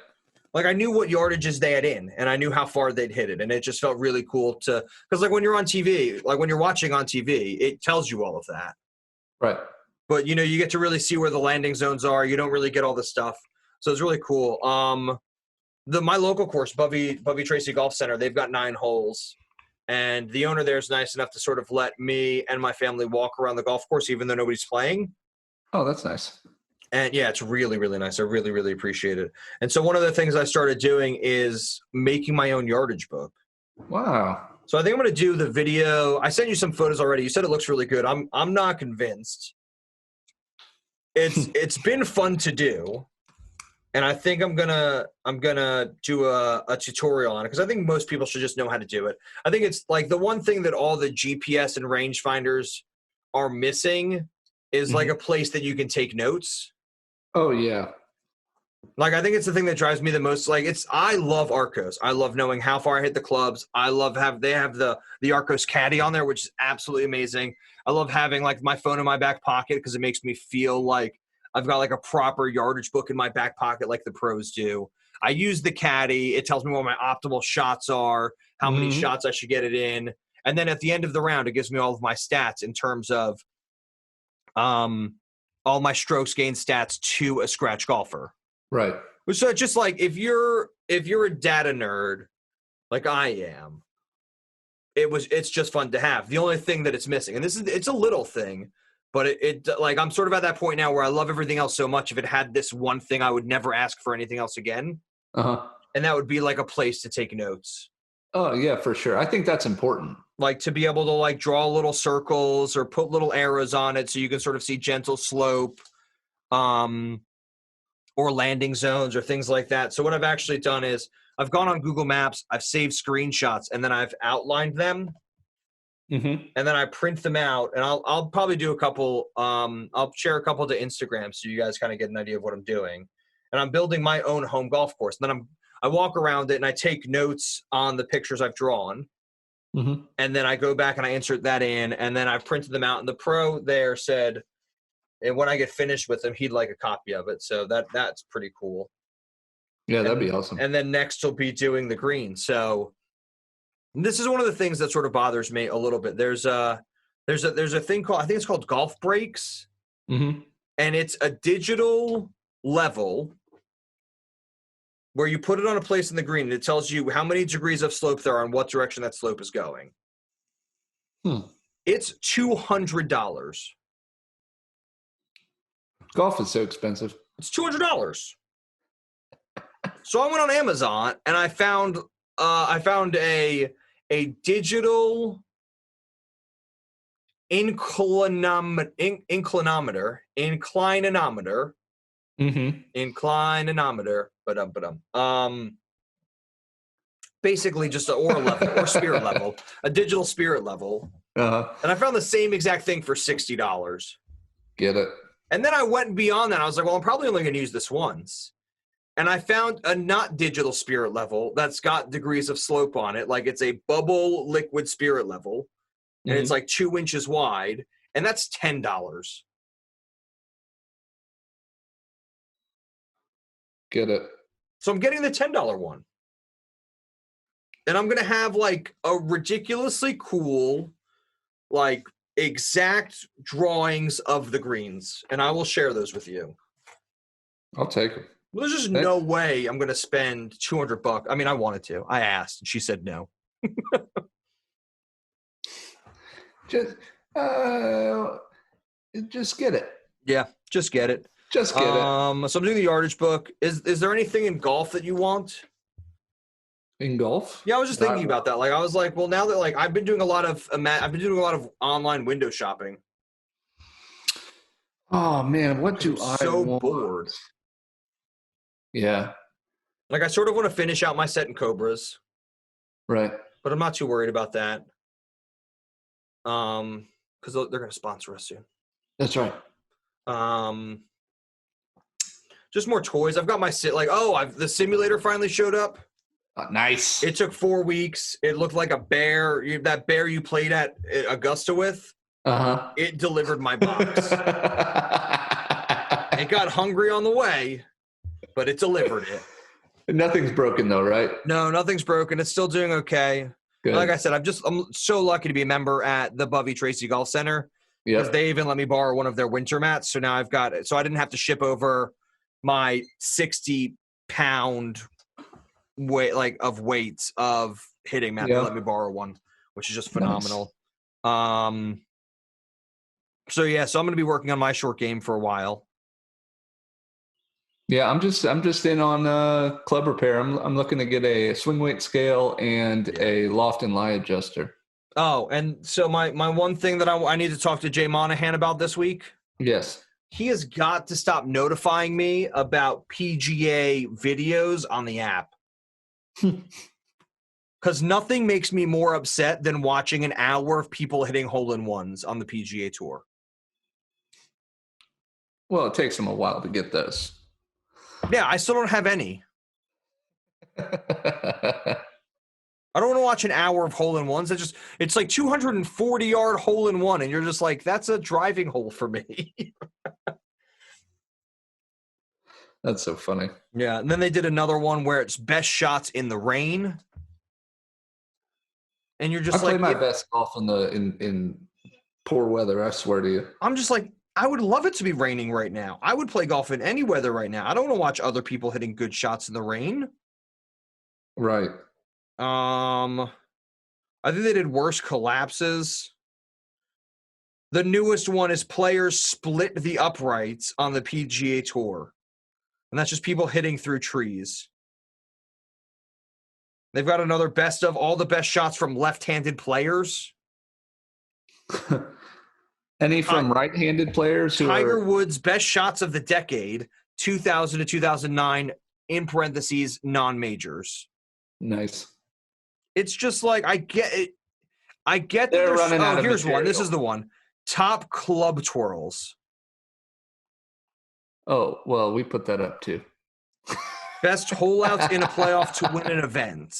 Speaker 1: Like I knew what yardages they had in, and I knew how far they'd hit it. And it just felt really cool because like when you're on TV, like when you're watching on TV, it tells you all of that.
Speaker 2: Right.
Speaker 1: But you get to really see where the landing zones are. You don't really get all this stuff. So it's really cool. My local course, Bovey Tracy Golf Center, they've got 9 holes. And the owner there is nice enough to sort of let me and my family walk around the golf course, even though nobody's playing.
Speaker 2: Oh, that's nice.
Speaker 1: And yeah, it's really, really nice. I really, really appreciate it. And so one of the things I started doing is making my own yardage book.
Speaker 2: Wow.
Speaker 1: So I think I'm going to do the video. I sent you some photos already. You said it looks really good. I'm not convinced. It's been fun to do. And I think I'm gonna do a tutorial on it, because I think most people should just know how to do it. I think it's like the one thing that all the GPS and rangefinders are missing is like a place that you can take notes.
Speaker 2: Oh yeah.
Speaker 1: Like I think it's the thing that drives me the most. Like I love Arcos. I love knowing how far I hit the clubs. I love they have the Arcos Caddy on there, which is absolutely amazing. I love having like my phone in my back pocket because it makes me feel like I've got like a proper yardage book in my back pocket like the pros do. I use the Caddy. It tells me what my optimal shots are, how many shots I should get it in. And then at the end of the round, it gives me all of my stats in terms of all my strokes gain stats to a scratch golfer.
Speaker 2: Right.
Speaker 1: So just like if you're a data nerd like I am, it's just fun to have. The only thing that it's missing, and it's a little thing, but it like I'm sort of at that point now where I love everything else so much. If it had this one thing, I would never ask for anything else again. And that would be like a place to take notes.
Speaker 2: Oh yeah, for sure. I think that's important.
Speaker 1: Like to be able to like draw little circles or put little arrows on it so you can sort of see gentle slope, or landing zones or things like that. So what I've actually done is I've gone on Google Maps, I've saved screenshots, and then I've outlined them. And then I print them out, and I'll probably do a couple. I'll share a couple to Instagram so you guys kind of get an idea of what I'm doing. And I'm building my own home golf course. And then I walk around it and I take notes on the pictures I've drawn. And then I go back and I insert that in, and then I printed them out. And the pro there said, and when I get finished with them, he'd like a copy of it. So that's pretty cool.
Speaker 2: Yeah, that'd be awesome.
Speaker 1: And then next he'll be doing the green. So this is one of the things that sort of bothers me a little bit. There's a thing called, I think it's called Golf Breaks. And it's a digital level where you put it on a place in the green and it tells you how many degrees of slope there are and what direction that slope is going. It's $200.
Speaker 2: Golf is so expensive.
Speaker 1: It's $200. So I went on Amazon and I found a digital inclinometer. Basically just an aura level or spirit level, a digital spirit level. And I found the same exact thing for $60.
Speaker 2: Get it.
Speaker 1: And then I went beyond that. I was like, well, I'm probably only going to use this once. And I found a not digital spirit level that's got degrees of slope on it. Like it's a bubble liquid spirit level. And it's like 2 inches wide. And that's $10.
Speaker 2: Get it.
Speaker 1: So I'm getting the $10 one. And I'm going to have like a ridiculously cool, like exact drawings of the greens. And I will share those with you.
Speaker 2: I'll take them.
Speaker 1: Well, there's just no way I'm going to spend $200. I mean, I wanted to. I asked, and she said no.
Speaker 2: Just get it.
Speaker 1: Yeah, just get it.
Speaker 2: Just get it.
Speaker 1: So I'm doing the yardage book. Is there anything in golf that you want?
Speaker 2: In golf?
Speaker 1: Yeah, I was just thinking about that. Like, I was like, well, now that like I've been doing a lot of online window shopping.
Speaker 2: Oh man, what do I
Speaker 1: so
Speaker 2: want?
Speaker 1: Bored.
Speaker 2: Yeah.
Speaker 1: Like I sort of want to finish out my set in Cobras.
Speaker 2: Right.
Speaker 1: But I'm not too worried about that. Because they're going to sponsor us soon.
Speaker 2: That's right.
Speaker 1: Just more toys. I've got my the simulator finally showed up.
Speaker 2: Nice.
Speaker 1: It took 4 weeks. It looked like a bear. That bear you played at Augusta with. It delivered my box. It got hungry on the way, but it delivered it.
Speaker 2: Nothing's broken though, right?
Speaker 1: No, nothing's broken. It's still doing okay.
Speaker 2: Good.
Speaker 1: Like I said, I'm so lucky to be a member at the Bovey Tracy Golf Center because they even let me borrow one of their winter mats. So now I've got it. So I didn't have to ship over my 60-pound weight of hitting mat. They let me borrow one, which is just phenomenal. Nice. So I'm going to be working on my short game for a while.
Speaker 2: Yeah, I'm just in on club repair. I'm looking to get a swing weight scale and a loft and lie adjuster.
Speaker 1: Oh, and so my one thing that I need to talk to Jay Monahan about this week.
Speaker 2: Yes.
Speaker 1: He has got to stop notifying me about PGA videos on the app. Because nothing makes me more upset than watching an hour of people hitting hole-in-ones on the PGA Tour.
Speaker 2: Well, it takes them a while to get those.
Speaker 1: Yeah, I still don't have any. I don't want to watch an hour of hole-in-ones. It's like 240-yard hole-in-one, and you're just like, that's a driving hole for me.
Speaker 2: That's so funny.
Speaker 1: Yeah, and then they did another one where it's best shots in the rain. And you're just
Speaker 2: I play my best golf in poor weather, I swear to you. I'm
Speaker 1: just like, I would love it to be raining right now. I would play golf in any weather right now. I don't want to watch other people hitting good shots in the rain.
Speaker 2: Right.
Speaker 1: I think they did worse collapses. The newest one is players split the uprights on the PGA Tour. And that's just people hitting through trees. They've got another best of all the best shots from left-handed players.
Speaker 2: Any from right-handed players?
Speaker 1: Tiger Woods' best shots of the decade, 2000 to 2009, in parentheses, non-majors.
Speaker 2: Nice.
Speaker 1: It's just like, I get it. I get that
Speaker 2: they're running out of
Speaker 1: here's
Speaker 2: material.
Speaker 1: One. This is the one. Top club twirls.
Speaker 2: Oh, well, we put that up too.
Speaker 1: Best holeouts in a playoff to win an event.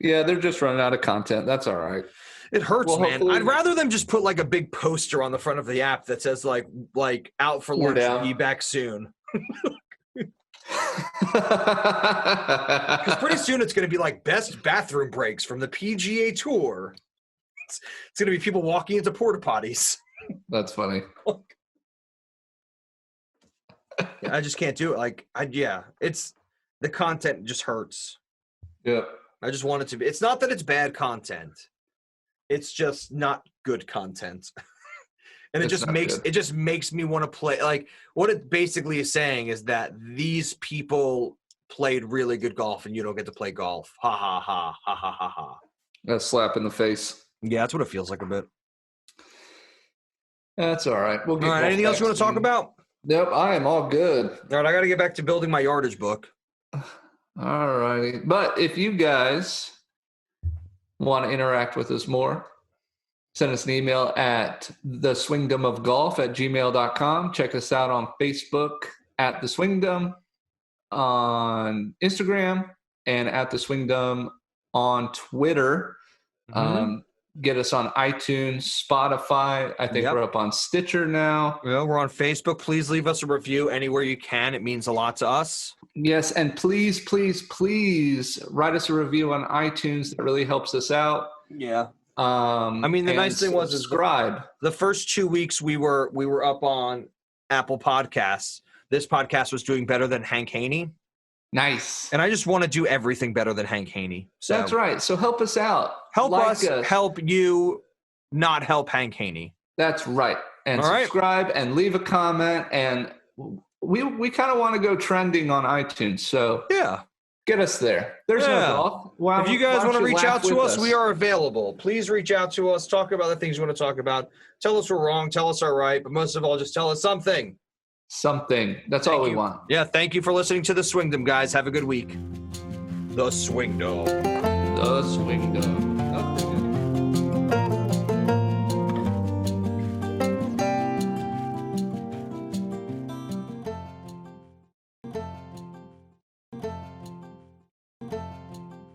Speaker 2: Yeah, they're just running out of content. That's all right.
Speaker 1: It hurts, man. I'd rather them just put like a big poster on the front of the app that says like out for lunch, be back soon. Because pretty soon it's going to be like best bathroom breaks from the PGA Tour. It's going to be people walking into porta potties.
Speaker 2: That's funny.
Speaker 1: Yeah, I just can't do it. the content just hurts.
Speaker 2: Yep.
Speaker 1: I just want it to be. It's not that it's bad content. It's just not good content. And it just makes me want to play. Like, what it basically is saying is that these people played really good golf and you don't get to play golf. Ha ha ha ha ha ha ha.
Speaker 2: A slap in the face.
Speaker 1: Yeah, that's what it feels like a bit.
Speaker 2: That's all right.
Speaker 1: All right, anything else you want to talk about?
Speaker 2: Nope, I am all good.
Speaker 1: All right, I got to get back to building my yardage book.
Speaker 2: All righty. But if you guys want to interact with us more, send us an email at theswingdomofgolf@gmail.com. Check us out on Facebook at The Swingdom, on Instagram, and at The Swingdom on Twitter. Get us on iTunes, Spotify. I think we're up on Stitcher now.
Speaker 1: Well, we're on Facebook. Please leave us a review anywhere you can. It means a lot to us.
Speaker 2: Yes, and please, please, please write us a review on iTunes. That really helps us out.
Speaker 1: Yeah. I mean, the nice thing was
Speaker 2: subscribe.
Speaker 1: The first 2 weeks we were up on Apple Podcasts. This podcast was doing better than Hank Haney.
Speaker 2: Nice.
Speaker 1: And I just want to do everything better than Hank Haney. So
Speaker 2: that's right. So help us out.
Speaker 1: Help us help you not help Hank Haney.
Speaker 2: That's right. And subscribe and leave a comment. And we kind of want to go trending on iTunes. So
Speaker 1: yeah,
Speaker 2: get us there. There's no golf.
Speaker 1: If you guys want to reach out to us, we are available. Please reach out to us. Talk about the things you want to talk about. Tell us we're wrong. Tell us we're right. But most of all, just tell us something.
Speaker 2: Something. That's all we want.
Speaker 1: Yeah, thank you for listening to The Swingdom, guys. Have a good week. The Swingdom.
Speaker 2: The Swingdom.